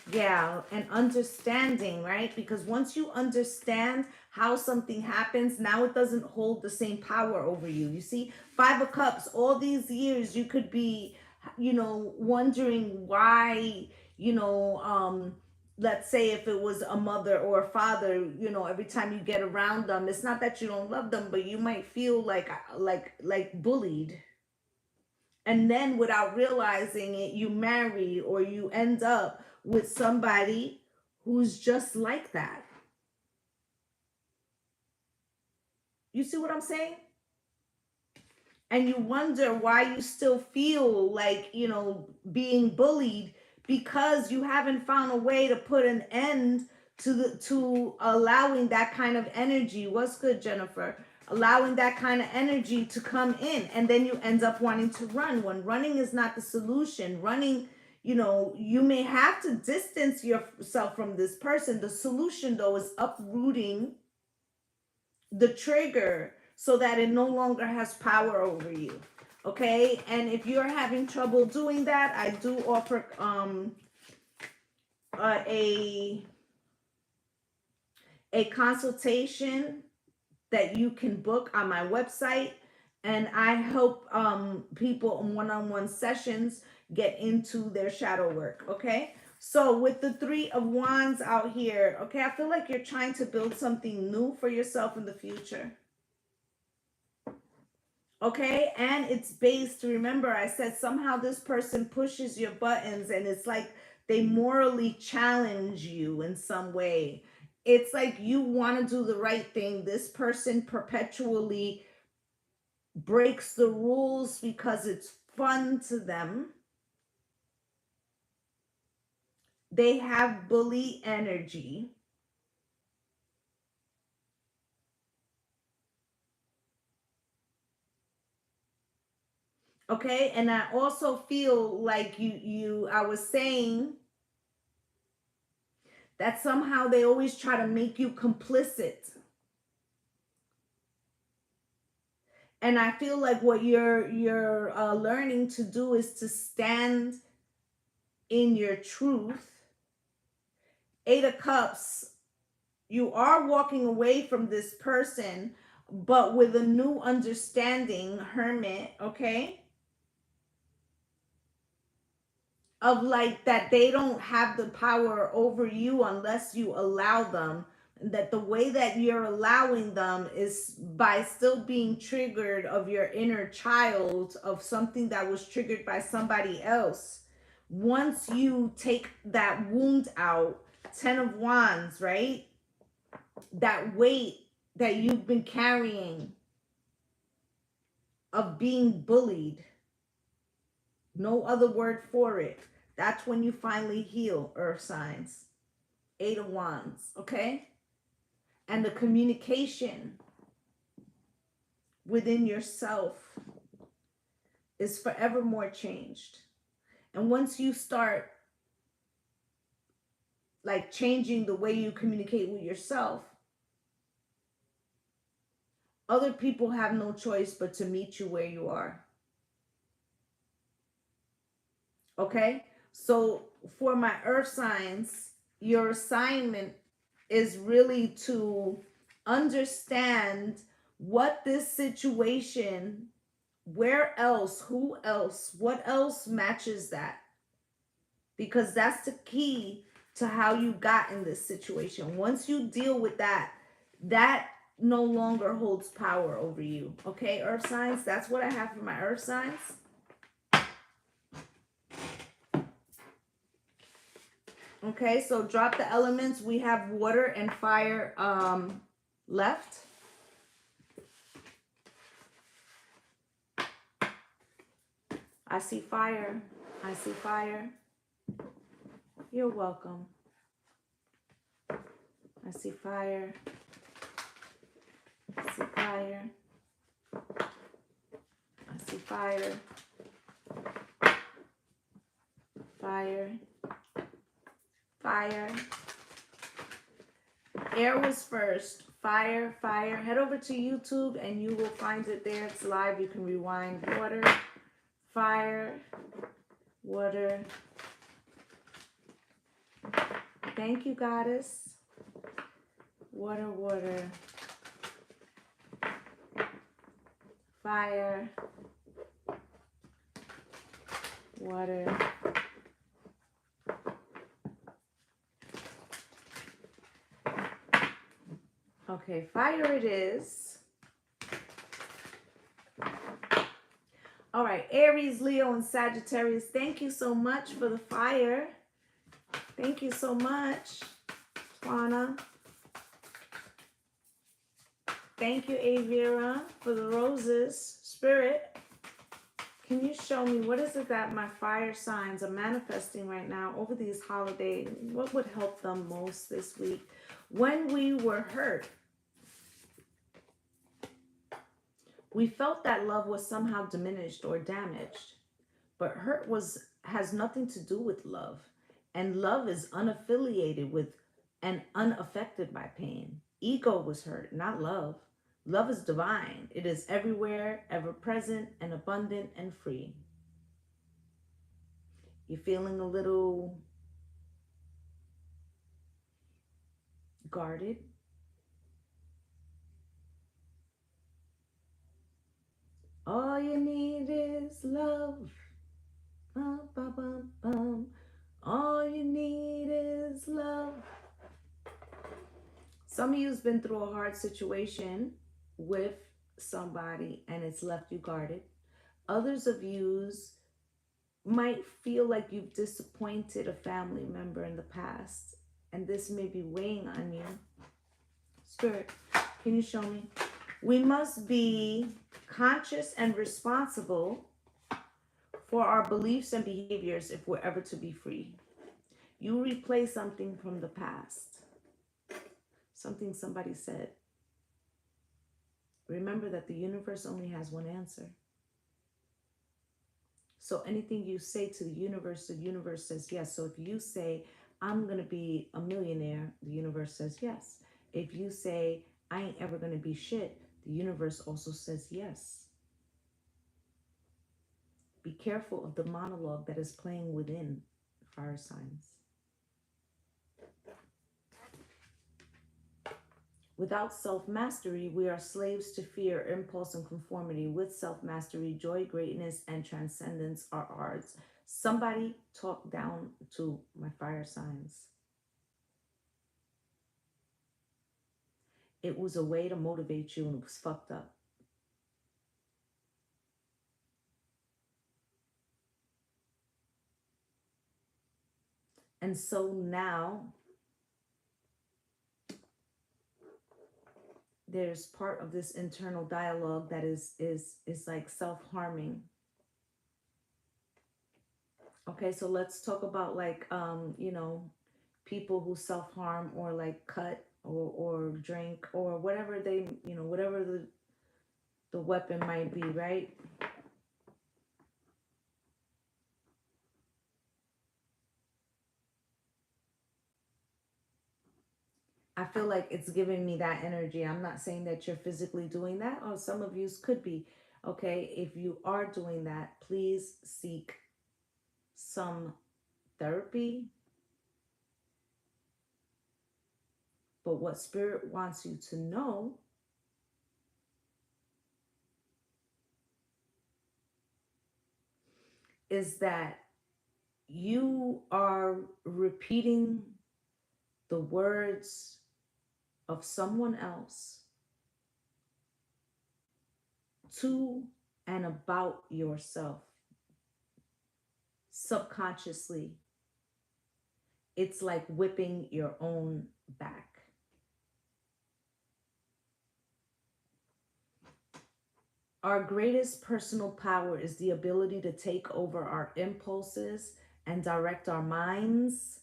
[SPEAKER 1] Yeah, and understanding, right? Because once you understand how something happens, now it doesn't hold the same power over you. You see, Five of Cups, all these years you could be, wondering why, let's say if it was a mother or a father, every time you get around them, it's not that you don't love them, but you might feel like bullied. And then without realizing it, you marry or you end up with somebody who's just like that. You see what I'm saying? And you wonder why you still feel like, being bullied, because you haven't found a way to put an end to allowing that kind of energy. What's good, Jennifer? Allowing that kind of energy to come in, and then you end up wanting to run, when running is not the solution. Running, you may have to distance yourself from this person. The solution, though, is uprooting the trigger so that it no longer has power over you. Okay, and if you're having trouble doing that, I do offer a consultation that you can book on my website, and I help people in one-on-one sessions get into their shadow work. Okay, so with the Three of Wands out here, okay, I feel like you're trying to build something new for yourself in the future. Okay, and it's based, remember I said somehow this person pushes your buttons, and it's like they morally challenge you in some way. It's like you want to do the right thing. This person perpetually breaks the rules because it's fun to them. They have bully energy. Okay, and I also feel like I was saying that somehow they always try to make you complicit. And I feel like what you're learning to do is to stand in your truth. Eight of Cups, you are walking away from this person, but with a new understanding, Hermit, okay? of like that they don't have the power over you unless you allow them, that the way that you're allowing them is by still being triggered of your inner child, of something that was triggered by somebody else. Once you take that wound out, 10 of Wands, right, that weight that you've been carrying of being bullied, no other word for it, that's when you finally heal, earth signs. 8 of Wands, okay? And the communication within yourself is forever more changed. And once you start like changing the way you communicate with yourself, other people have no choice but to meet you where you are. Okay? So for my earth signs, your assignment is really to understand what this situation, where else, who else, what else matches that. Because that's the key to how you got in this situation. Once you deal with that, that no longer holds power over you. Okay, earth signs, that's what I have for my earth signs. Okay, so drop the elements. We have water and fire left. I see fire. I see fire. You're welcome. I see fire. I see fire. I see fire. Fire. Fire. Air was first. Fire, fire. Head over to YouTube and you will find it there. It's live. You can rewind. Water, fire, water. Thank you, goddess. Water, water. Fire. Water. Okay, fire it is. All right, Aries, Leo, and Sagittarius, thank you so much for the fire. Thank you so much, Twana. Thank you, Avira, for the roses. Spirit, can you show me what is it that my fire signs are manifesting right now over these holidays? What would help them most this week? When we were hurt, we felt that love was somehow diminished or damaged, but hurt has nothing to do with love, and love is unaffiliated with and unaffected by pain. Ego was hurt, not love. Love is divine. It is everywhere, ever present, and abundant and free. You're feeling a little guarded. All you need is love. Bum, bum, bum, bum. All you need is love. Some of you's been through a hard situation with somebody and it's left you guarded. Others of you's might feel like you've disappointed a family member in the past, and this may be weighing on you. Spirit, can you show me? We must be conscious and responsible for our beliefs and behaviors if we're ever to be free. You replay something from the past, something somebody said. Remember that the universe only has one answer. So anything you say to the universe says yes. So if you say, I'm going to be a millionaire, the universe says yes. If you say, I ain't ever going to be shit, the universe also says yes. Be careful of the monologue that is playing within fire signs. Without self-mastery, we are slaves to fear, impulse, and conformity. With self-mastery, joy, greatness, and transcendence are ours. Somebody talked down to my fire signs. It was a way to motivate you, and it was fucked up. And so now there's part of this internal dialogue that is like self-harming. Okay, so let's talk about like you know, people who self-harm or like cut or drink or whatever they, you know, whatever the weapon might be, right? I feel like it's giving me that energy. I'm not saying that you're physically doing that, or some of you could be. Okay, if you are doing that, please seek some therapy. But what Spirit wants you to know is that you are repeating the words of someone else to and about yourself subconsciously. It's like whipping your own back. Our greatest personal power is the ability to take over our impulses and direct our minds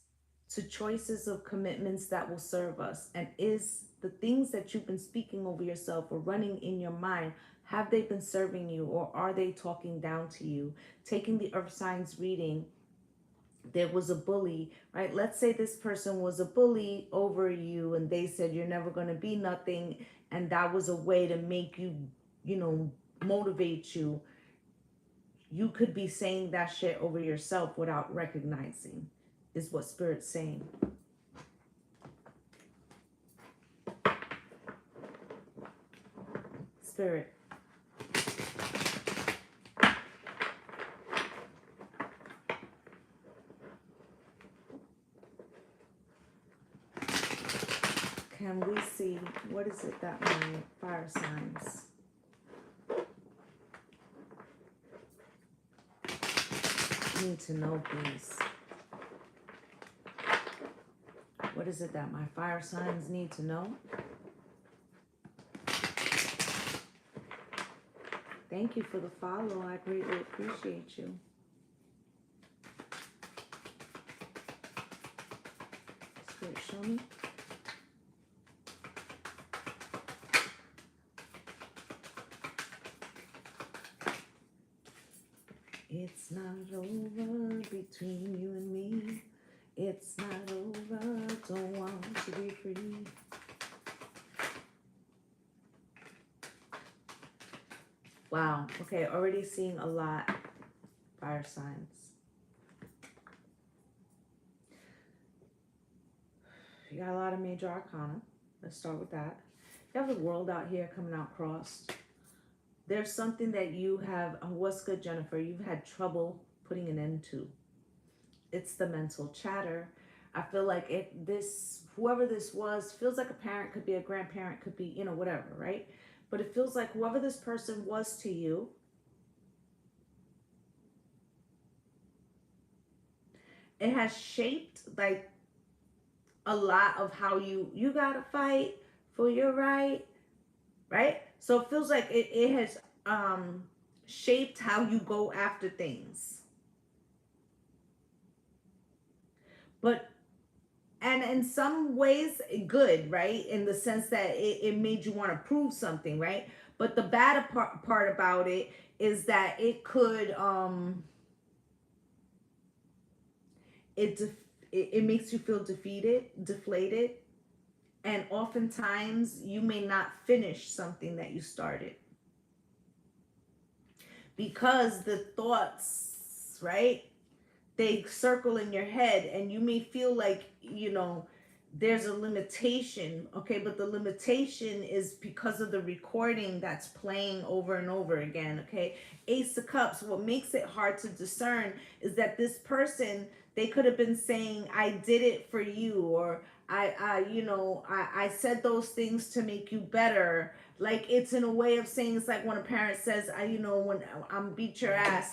[SPEAKER 1] to choices of commitments that will serve us. And is the things that you've been speaking over yourself or running in your mind, have they been serving you, or are they talking down to you? Taking the earth signs reading, there was a bully, right? Let's say this person was a bully over you and they said you're never going to be nothing, and that was a way to make you, you know, motivate you. You could be saying that shit over yourself without recognizing, is what Spirit's saying. Spirit, can we see, what is it that my fire signs need to know, please? What is it that my fire signs need to know? Thank you for the follow. I greatly appreciate you. Spirit, show me. It's not over between you and me. It's not over. Don't want to be free. Wow. Okay, already seeing a lot. Fire signs. You got a lot of major arcana. Let's start with that. You have the world out here coming out crossed. There's something that you have, what's good, Jennifer, you've had trouble putting an end to. It's the mental chatter. I feel like whoever this was, feels like a parent, could be a grandparent, could be, you know, whatever, right? But it feels like whoever this person was to you, it has shaped like a lot of how you gotta fight for your right. So it feels like it has shaped how you go after things. But, and in some ways good, right? In the sense that it made you want to prove something, right? But the bad part about it is that it could it makes you feel defeated, deflated, and oftentimes you may not finish something that you started because the thoughts, right, they circle in your head, and you may feel like, you know, there's a limitation, okay? But the limitation is because of the recording that's playing over and over again, okay? Ace of Cups, what makes it hard to discern is that this person, they could have been saying, I did it for you, or I said those things to make you better. Like, it's in a way of saying, it's like when a parent says, when I'm beat your ass,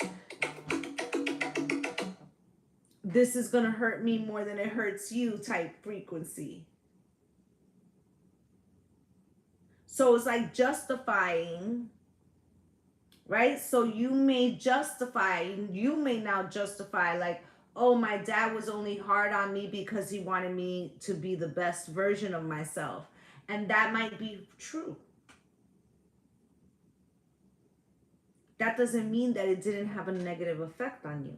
[SPEAKER 1] this is going to hurt me more than it hurts you type frequency. So it's like justifying, right? So you may now justify like, oh, my dad was only hard on me because he wanted me to be the best version of myself. And that might be true. That doesn't mean that it didn't have a negative effect on you.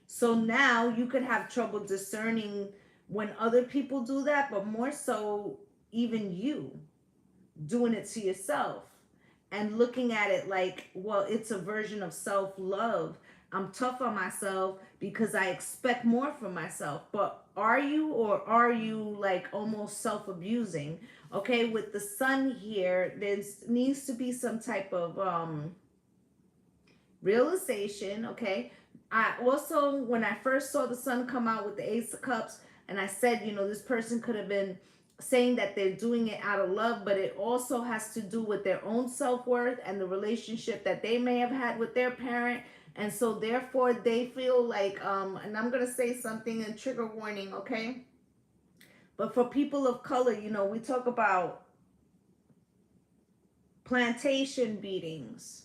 [SPEAKER 1] So now you could have trouble discerning when other people do that, but more so even you doing it to yourself and looking at it like, well, it's a version of self-love. I'm tough on myself because I expect more from myself. But are you, or are you like almost self-abusing? Okay, with the sun here, there needs to be some type of realization, okay? I also, when I first saw the sun come out with the Ace of Cups, and I said, this person could have been saying that they're doing it out of love, but it also has to do with their own self-worth and the relationship that they may have had with their parent. And so therefore they feel like, and I'm going to say something, and trigger warning, okay? But for people of color, we talk about plantation beatings.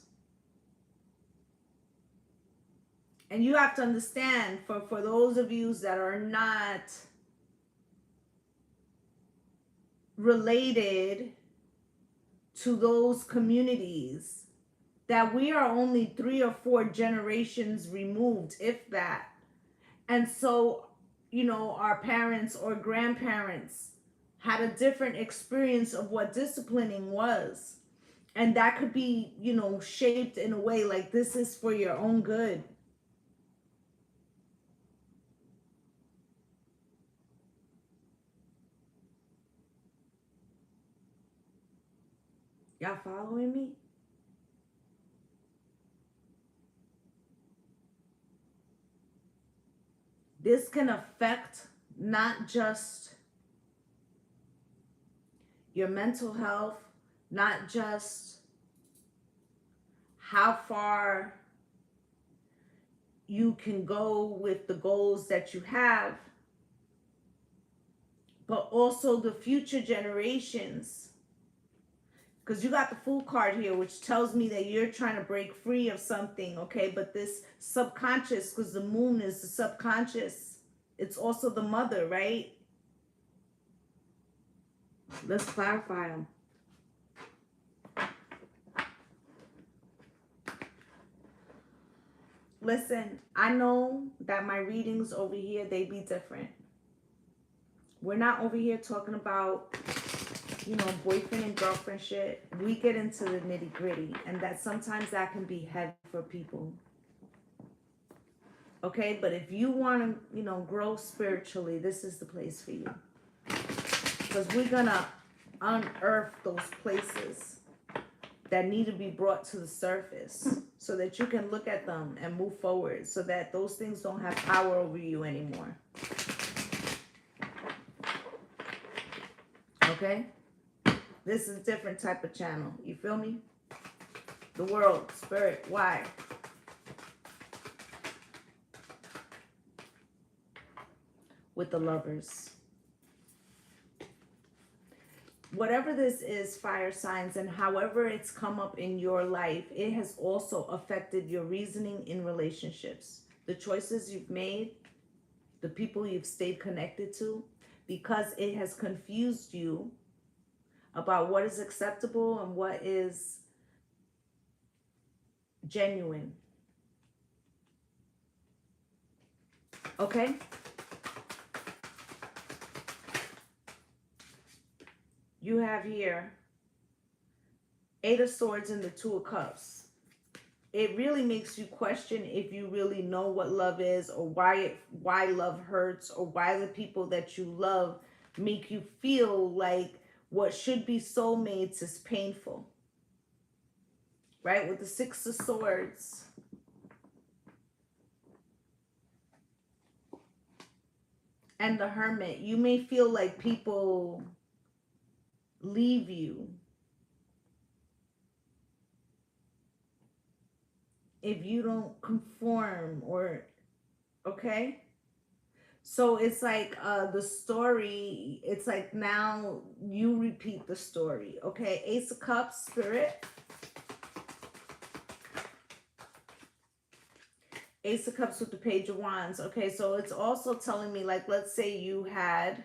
[SPEAKER 1] And you have to understand, for those of you that are not related to those communities, that we are only 3 or 4 generations removed, if that. And so, our parents or grandparents had a different experience of what disciplining was. And that could be, shaped in a way like, this is for your own good. Y'all following me? This can affect not just your mental health, not just how far you can go with the goals that you have, but also the future generations. Because you got the Fool card here, which tells me that you're trying to break free of something, okay? But this subconscious, because the moon is the subconscious, it's also the mother, right? Let's clarify them. Listen, I know that my readings over here, they be different. We're not over here talking about, boyfriend and girlfriend shit. We get into the nitty gritty, and that sometimes that can be heavy for people. Okay, but if you want to, grow spiritually, this is the place for you. Because we're gonna unearth those places that need to be brought to the surface so that you can look at them and move forward, so that those things don't have power over you anymore. Okay? This is a different type of channel. You feel me? The world, spirit, why? With the Lovers. Whatever this is, fire signs, and however it's come up in your life, it has also affected your reasoning in relationships. The choices you've made, the people you've stayed connected to, because it has confused you about what is acceptable and what is genuine. Okay? You have here 8 of Swords and the 2 of Cups. it really makes you question if you really know what love is, or why love hurts, or why the people that you love make you feel like what should be soulmates is painful. Right? With the Six of Swords. And the Hermit. You may feel like people leave you if you don't conform, or okay. So it's like the story, it's like now you repeat the story. Okay, Ace of Cups, Spirit. Ace of Cups with the Page of Wands. Okay, so it's also telling me, like, let's say you had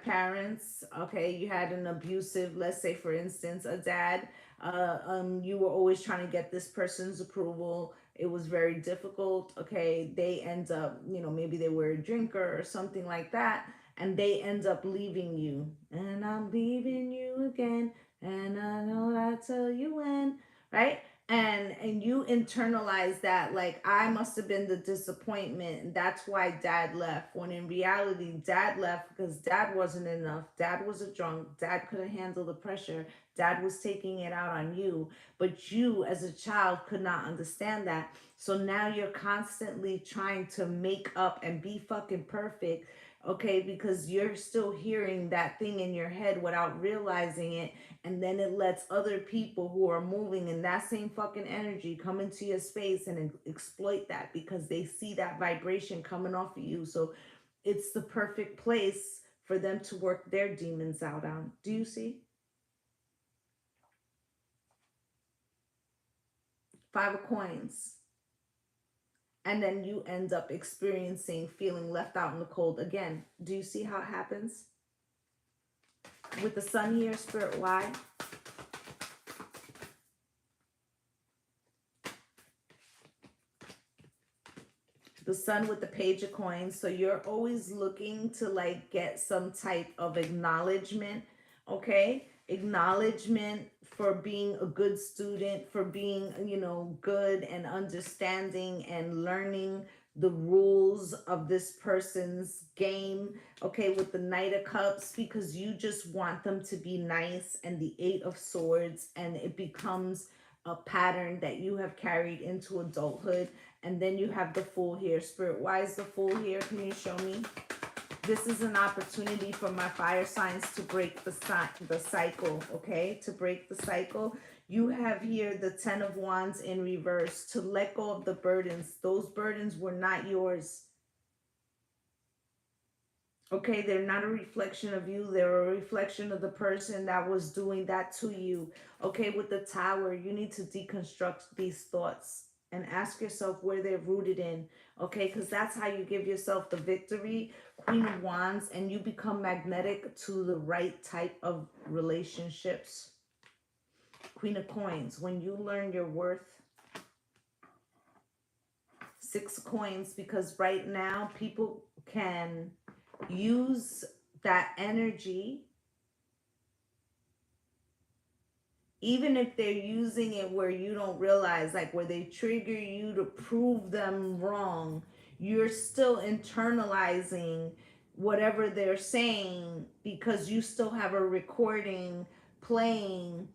[SPEAKER 1] parents. Okay, you had an abusive, let's say for instance a dad. You were always trying to get this person's approval. It was very difficult. Okay, they end up, maybe they were a drinker or something like that, and they end up leaving you. And I'm leaving you again, and I know I tell you when. Right? And you internalize that, like, I must have been the disappointment, and that's why dad left, when in reality dad left because dad wasn't enough. Dad was a drunk. Dad couldn't handle the pressure. Dad was taking it out on you, but you as a child could not understand that. So now you're constantly trying to make up and be fucking perfect. Okay, because you're still hearing that thing in your head without realizing it, and then it lets other people who are moving in that same fucking energy come into your space and exploit that, because they see that vibration coming off of you. So it's the perfect place for them to work their demons out on. Do you see? Five of Coins. And then you end up experiencing feeling left out in the cold again. Do you see how it happens? With the Sun here, Spirit, why? The Sun with the Page of Coins. So you're always looking to, like, get some type of acknowledgement. Okay, acknowledgement for being a good student, for being, good and understanding and learning the rules of this person's game. Okay, with the Knight of Cups, because you just want them to be nice, and the Eight of Swords, and it becomes a pattern that you have carried into adulthood. And then you have the Fool here, Spirit. Why is the Fool here? Can you show me? This is an opportunity for my fire signs to break the cycle, okay? To break the cycle. You have here the Ten of Wands in reverse, to let go of the burdens. Those burdens were not yours. Okay, they're not a reflection of you. They're a reflection of the person that was doing that to you. Okay, with the Tower, you need to deconstruct these thoughts and ask yourself where they're rooted in. Okay, because that's how you give yourself the victory. Queen of Wands, and you become magnetic to the right type of relationships. Queen of Coins, when you learn your worth. Six of Coins, because right now people can use that energy, even if they're using it where you don't realize, like where they trigger you to prove them wrong. You're still internalizing whatever they're saying, because you still have a recording playing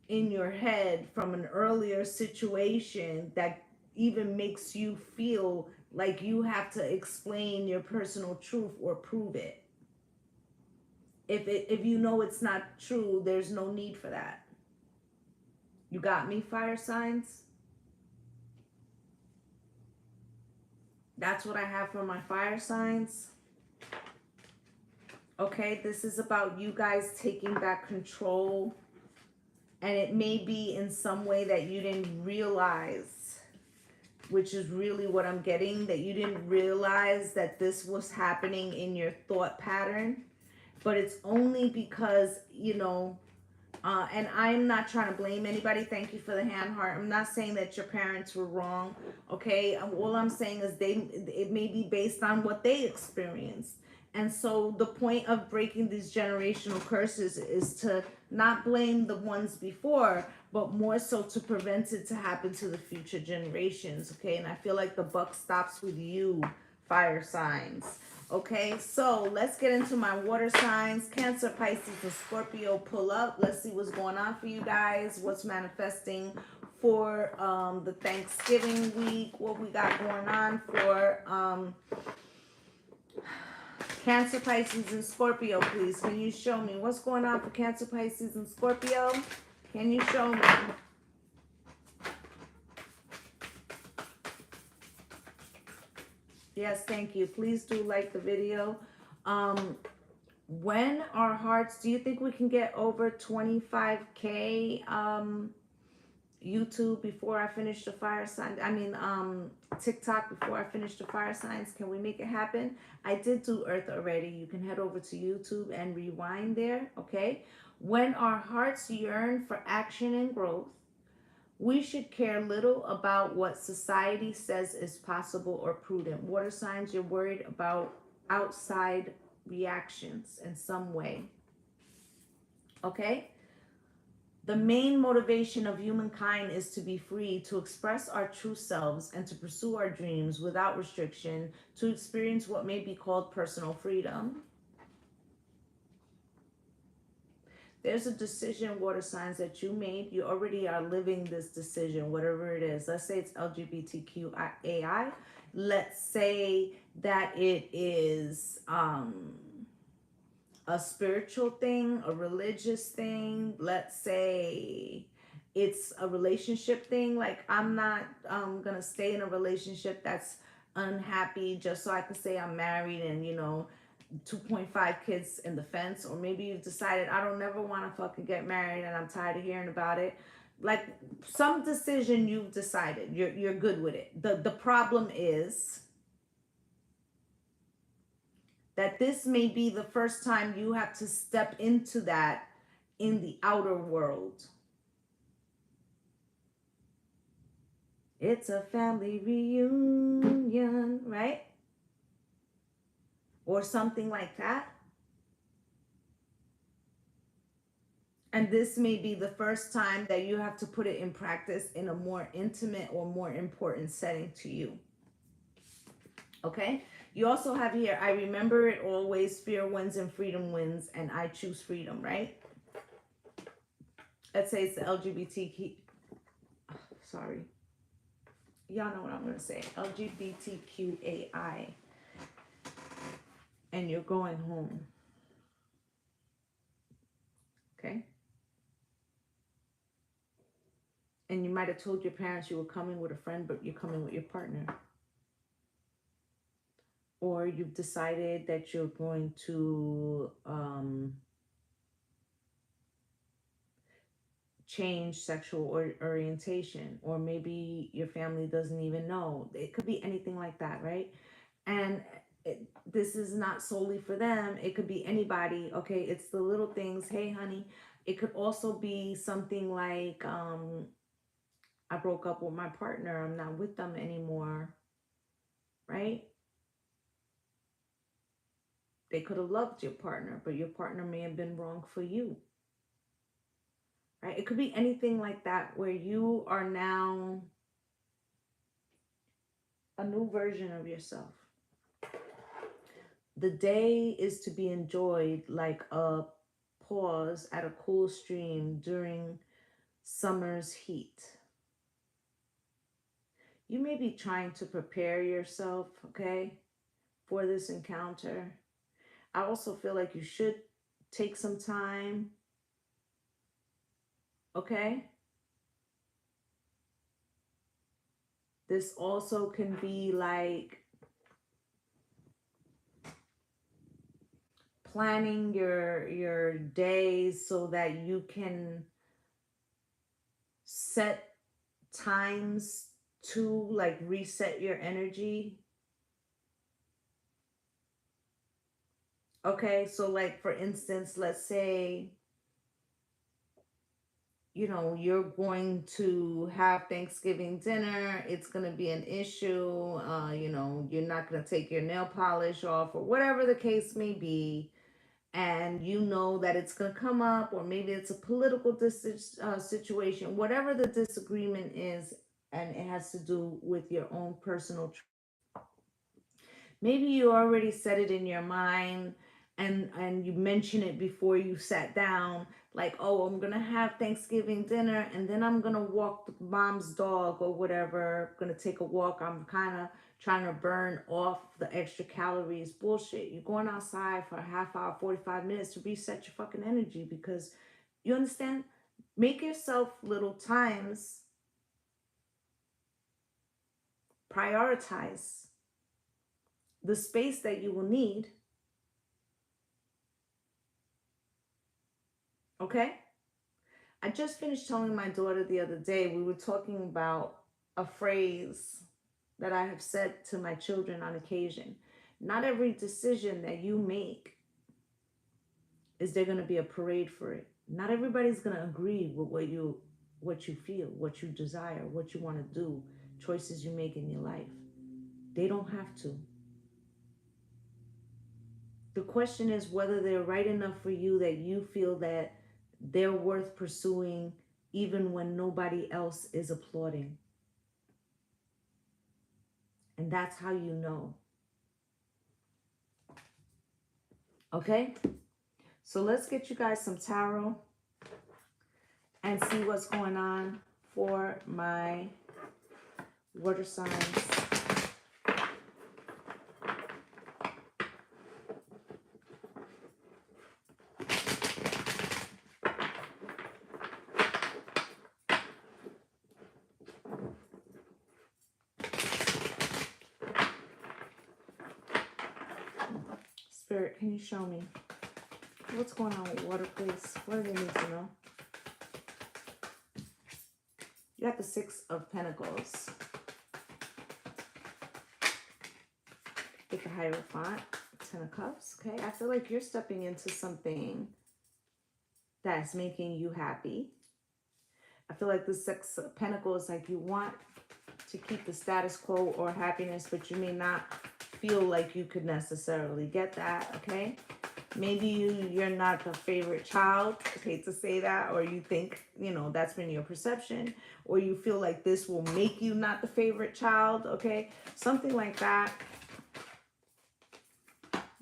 [SPEAKER 1] in your head from an earlier situation that even makes you feel like you have to explain your personal truth or prove it. If you know it's not true, there's no need for that. You got me, fire signs? That's what I have for my fire signs. Okay, this is about you guys taking back control. And it may be in some way that you didn't realize, which is really what I'm getting, that you didn't realize that this was happening in your thought pattern. But it's only because, and I'm not trying to blame anybody. Thank you for the hand heart. I'm not saying that your parents were wrong. Okay. All I'm saying is it may be based on what they experienced. And so the point of breaking these generational curses is to not blame the ones before, but more so to prevent it to happen to the future generations. Okay, and I feel like the buck stops with you, fire signs. Okay, so let's get into my water signs. Cancer, Pisces, and Scorpio. Pull up. Let's see what's going on for you guys. What's manifesting for the Thanksgiving week. What we got going on for Cancer, Pisces, and Scorpio, please. Can you show me what's going on for Cancer, Pisces, and Scorpio? Can you show me? Yes, thank you. Please do like the video. When our hearts, do you think we can get over 25K YouTube before I finish the fire sign? I mean, TikTok before I finish the fire signs. Can we make it happen? I did do Earth already. You can head over to YouTube and rewind there, okay? When our hearts yearn for action and growth, we should care little about what society says is possible or prudent. Water signs, you're worried about outside reactions in some way. Okay? The main motivation of humankind is to be free, to express our true selves, and to pursue our dreams without restriction, to experience what may be called personal freedom. There's a decision, water signs, that you made. You already are living this decision, whatever it is. Let's say it's LGBTQAI. Let's say that it is a spiritual thing, a religious thing. Let's say it's a relationship thing. Like, I'm not gonna stay in a relationship that's unhappy just so I can say I'm married and, you know, 2.5 kids in the fence. Or maybe you've decided, I don't never want to fucking get married and I'm tired of hearing about it. Like, some decision you've decided, you're good with it. The problem is that this may be the first time you have to step into that in the outer world. It's a family reunion, right? Or something like that. And this may be the first time that you have to put it in practice in a more intimate or more important setting to you. Okay? You also have here, I remember it always, fear wins and freedom wins, and I choose freedom, right? Let's say it's the LGBTQ, sorry. Y'all know what I'm going to say. LGBTQAI. And you're going home. Okay? And you might have told your parents you were coming with a friend, but you're coming with your partner. Or you've decided that you're going to change sexual orientation. Or maybe your family doesn't even know. It could be anything like that, right? And this is not solely for them. It could be anybody. Okay, it's the little things. Hey, honey. It could also be something like, I broke up with my partner. I'm not with them anymore. Right? They could have loved your partner, but your partner may have been wrong for you. Right? It could be anything like that where you are now a new version of yourself. The day is to be enjoyed like a pause at a cool stream during summer's heat. You may be trying to prepare yourself, okay, for this encounter. I also feel like you should take some time, okay? This also can be like planning your days so that you can set times to like reset your energy. Okay, so like for instance, let's say, you know, you're going to have Thanksgiving dinner. It's going to be an issue. You know, you're not going to take your nail polish off or whatever the case may be. and you know that it's going to come up, or maybe it's a political situation, whatever the disagreement is, and it has to do with your own personal. Maybe you already said it in your mind, and you mentioned it before you sat down, like, oh, I'm gonna have Thanksgiving dinner, and then I'm gonna walk the mom's dog or whatever. I'm gonna take a walk. I'm kind of trying to burn off the extra calories. Bullshit. You're going outside for a half hour, 45 minutes to reset your fucking energy, because you understand. Make yourself little times. Prioritize the space that you will need. Okay? I just finished telling my daughter the other day, we were talking about a phrase that I have said to my children on occasion. Not every decision that you make is there going to be a parade for it. Not everybody's going to agree with what you feel, what you desire, what you want to do, choices you make in your life. They don't have to. The question is whether they're right enough for you that you feel that they're worth pursuing even when nobody else is applauding. And that's how you know. Okay? So let's get you guys some tarot and see what's going on for my water signs. Spirit, can you show me what's going on with water, please? What do they need to know? You got the Six of Pentacles. Get the Hierophant, Ten of Cups. Okay, I feel like you're stepping into something that's making you happy. I feel like the Six of Pentacles, like you want to keep the status quo or happiness, but you may not feel like you could necessarily get that, okay? Maybe you're not the favorite child, I hate to say that, or you think, that's been your perception, or you feel like this will make you not the favorite child, okay? Something like that.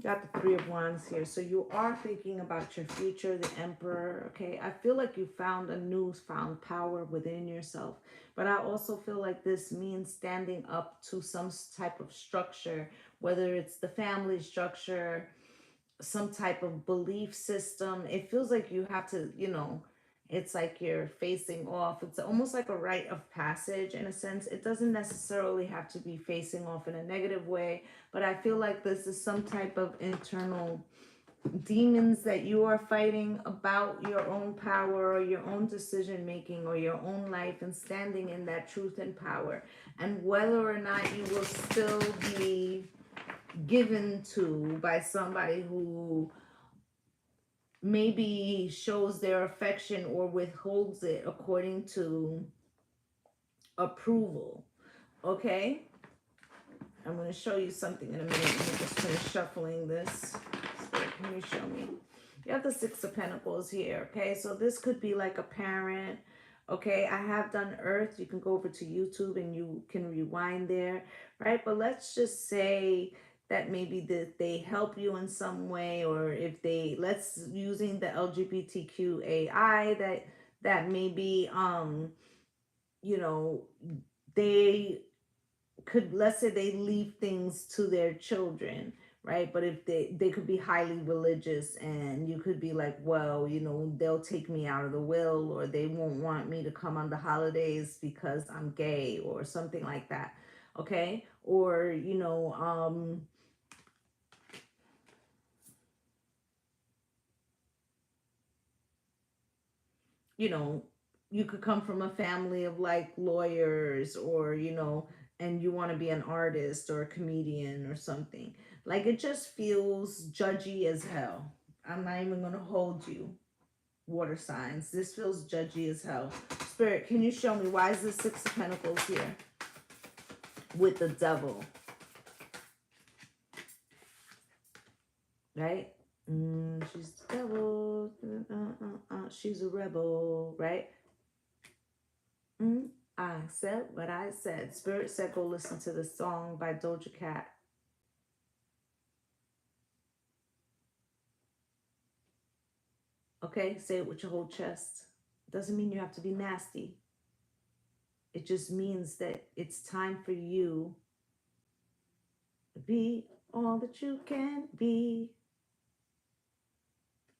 [SPEAKER 1] Got the Three of Wands here. So you are thinking about your future, the Emperor, okay? I feel like you found a newfound power within yourself. But I also feel like this means standing up to some type of structure, whether it's the family structure, some type of belief system. It feels like you have to, it's like you're facing off. It's almost like a rite of passage in a sense. It doesn't necessarily have to be facing off in a negative way, but I feel like this is some type of internal demons that you are fighting about your own power or your own decision making or your own life, and standing in that truth and power. And whether or not you will still be given to by somebody who maybe shows their affection or withholds it according to approval. Okay? I'm going to show you something in a minute. Let me just finish shuffling this. Spirit, can you show me? You have the Six of Pentacles here. Okay? So this could be like a parent. Okay? I have done Earth. You can go over to YouTube and you can rewind there. Right? But let's just say that maybe they help you in some way, or if they, using the LGBTQAI, that maybe they could, let's say they leave things to their children, right? But if they could be highly religious, and you could be like, well, they'll take me out of the will, or they won't want me to come on the holidays because I'm gay or something like that. Okay? Or you could come from a family of like lawyers, or, and you want to be an artist or a comedian or something. Like, it just feels judgy as hell. I'm not even going to hold you, water signs. This feels judgy as hell. Spirit, can you show me why is the Six of Pentacles here with the Devil? Right? She's the devil. She's a rebel, right? I said what I said. Spirit said go listen to the song by Doja Cat. Okay, say it with your whole chest. Doesn't mean you have to be nasty. It just means that it's time for you to be all that you can be.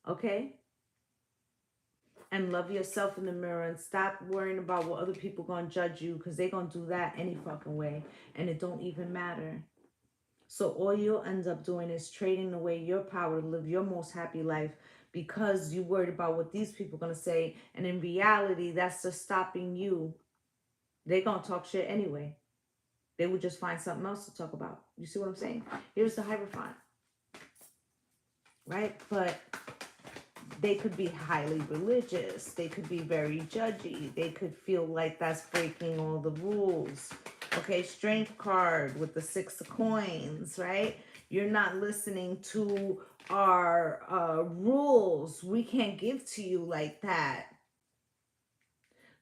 [SPEAKER 1] Okay? And love yourself in the mirror and stop worrying about what other people gonna judge you, because they gonna do that any fucking way and it don't even matter. So all you'll end up doing is trading away your power to live your most happy life because you worried about what these people gonna say, and in reality that's just stopping you. They gonna talk shit anyway. They would just find something else to talk about. You see what I'm saying? Here's the Hierophant, right? But they could be highly religious. They could be very judgy. They could feel like that's breaking all the rules. Okay, Strength card with the 6 of coins, right? You're not listening to our rules. We can't give to you like that.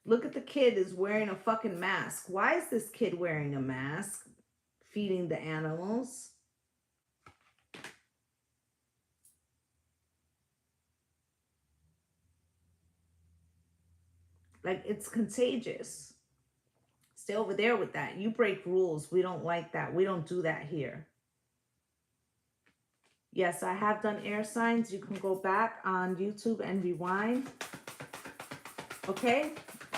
[SPEAKER 1] Look at the kid is wearing a fucking mask. Why is this kid wearing a mask? Feeding the animals. Like, it's contagious. Stay over there with that. You break rules. We don't like that. We don't do that here. Yes, I have done air signs. You can go back on YouTube and rewind. Okay?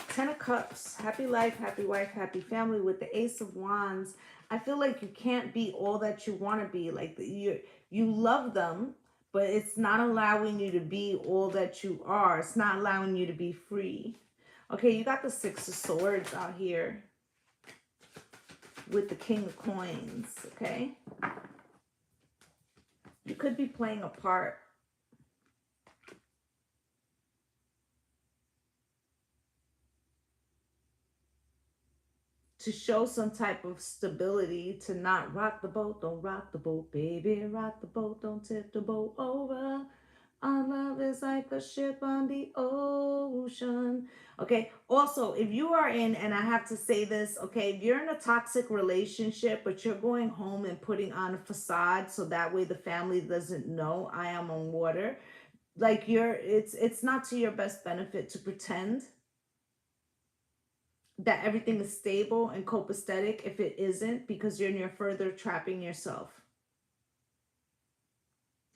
[SPEAKER 1] 10 of Cups. Happy life, happy wife, happy family with the Ace of Wands. I feel like you can't be all that you want to be. Like, you love them, but it's not allowing you to be all that you are. It's not allowing you to be free. Okay, you got the 6 of Swords out here with the King of Coins, okay? You could be playing a part. To show some type of stability, to not rock the boat. Don't rock the boat, baby. Rock the boat, don't tip the boat over. Our love is like a ship on the ocean. Okay, also, if you are in, and I have to say this, okay, if you're in a toxic relationship, but you're going home and putting on a facade so that way the family doesn't know I am on water, like it's not to your best benefit to pretend that everything is stable and copacetic if it isn't, because you're further trapping yourself.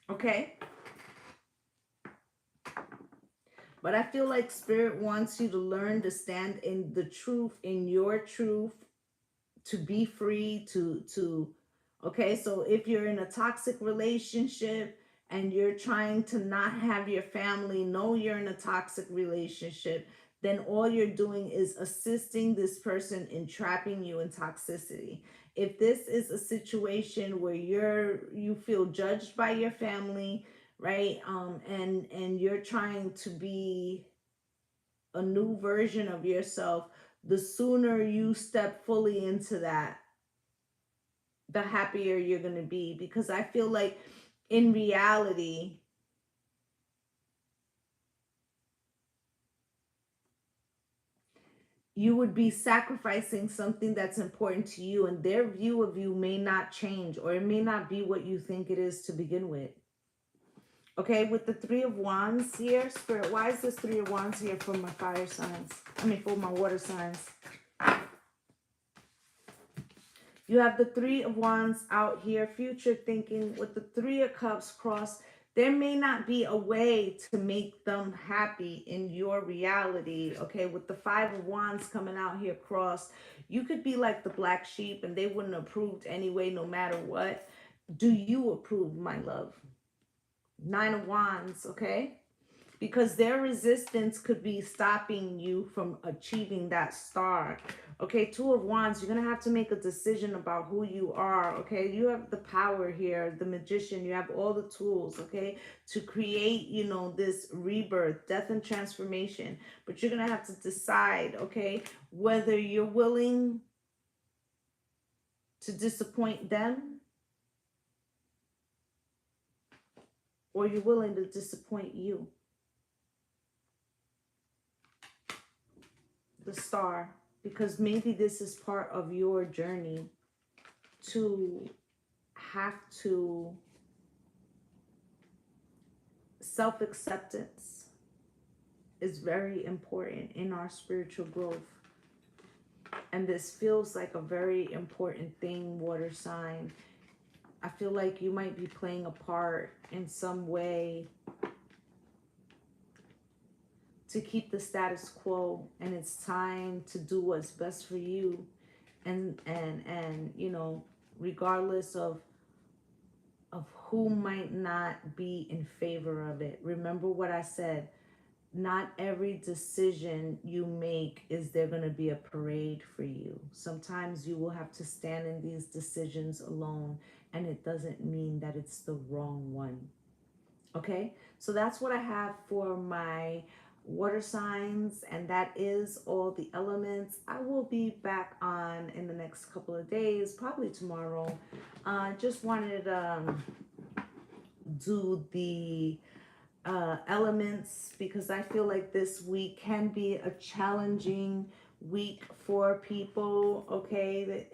[SPEAKER 1] Okay? But I feel like Spirit wants you to learn to stand in the truth, in your truth, to be free, okay? So if you're in a toxic relationship and you're trying to not have your family know you're in a toxic relationship, then all you're doing is assisting this person in trapping you in toxicity. If this is a situation where you feel judged by your family, right? And you're trying to be a new version of yourself, the sooner you step fully into that, the happier you're going to be. Because I feel like in reality, you would be sacrificing something that's important to you, and their view of you may not change, or it may not be what you think it is to begin with. Okay, with the 3 of Wands here, Spirit, why is this 3 of Wands here for my fire signs? For my water signs. You have the 3 of Wands out here, future thinking with the 3 of Cups crossed. There may not be a way to make them happy in your reality, okay? With the 5 of Wands coming out here crossed, you could be like the black sheep and they wouldn't have approved anyway, no matter what. Do you approve, my love? 9 of Wands, okay? Because their resistance could be stopping you from achieving that star. Okay, 2 of Wands, you're going to have to make a decision about who you are, okay? You have the power here, the magician. You have all the tools, okay, to create, this rebirth, death, and transformation. But you're going to have to decide, okay, whether you're willing to disappoint them or you're willing to disappoint you. The Star, because maybe this is part of your journey to have to self-acceptance is very important in our spiritual growth. And this feels like a very important thing, water sign. I feel like you might be playing a part in some way to keep the status quo, and it's time to do what's best for you. And you know, regardless of who might not be in favor of it. Remember what I said. Not every decision you make is there going to be a parade for you. Sometimes you will have to stand in these decisions alone, and it doesn't mean that it's the wrong one. Okay, so that's what I have for my water signs, and that is all the elements. I will be back on in the next couple of days, probably tomorrow. Just wanted to do the elements because I feel like this week can be a challenging week for people. Okay, that,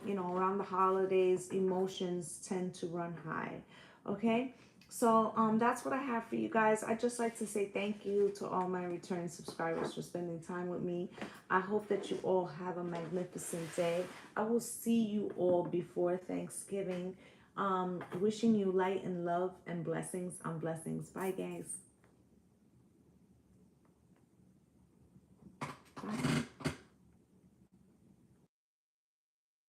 [SPEAKER 1] you know, around the holidays, emotions tend to run high. Okay, so that's what I have for you guys. I just like to say thank you to all my returning subscribers for spending time with me. I hope that you all have a magnificent day. I will see you all before Thanksgiving. Wishing you light and love and blessings on blessings. Bye, guys.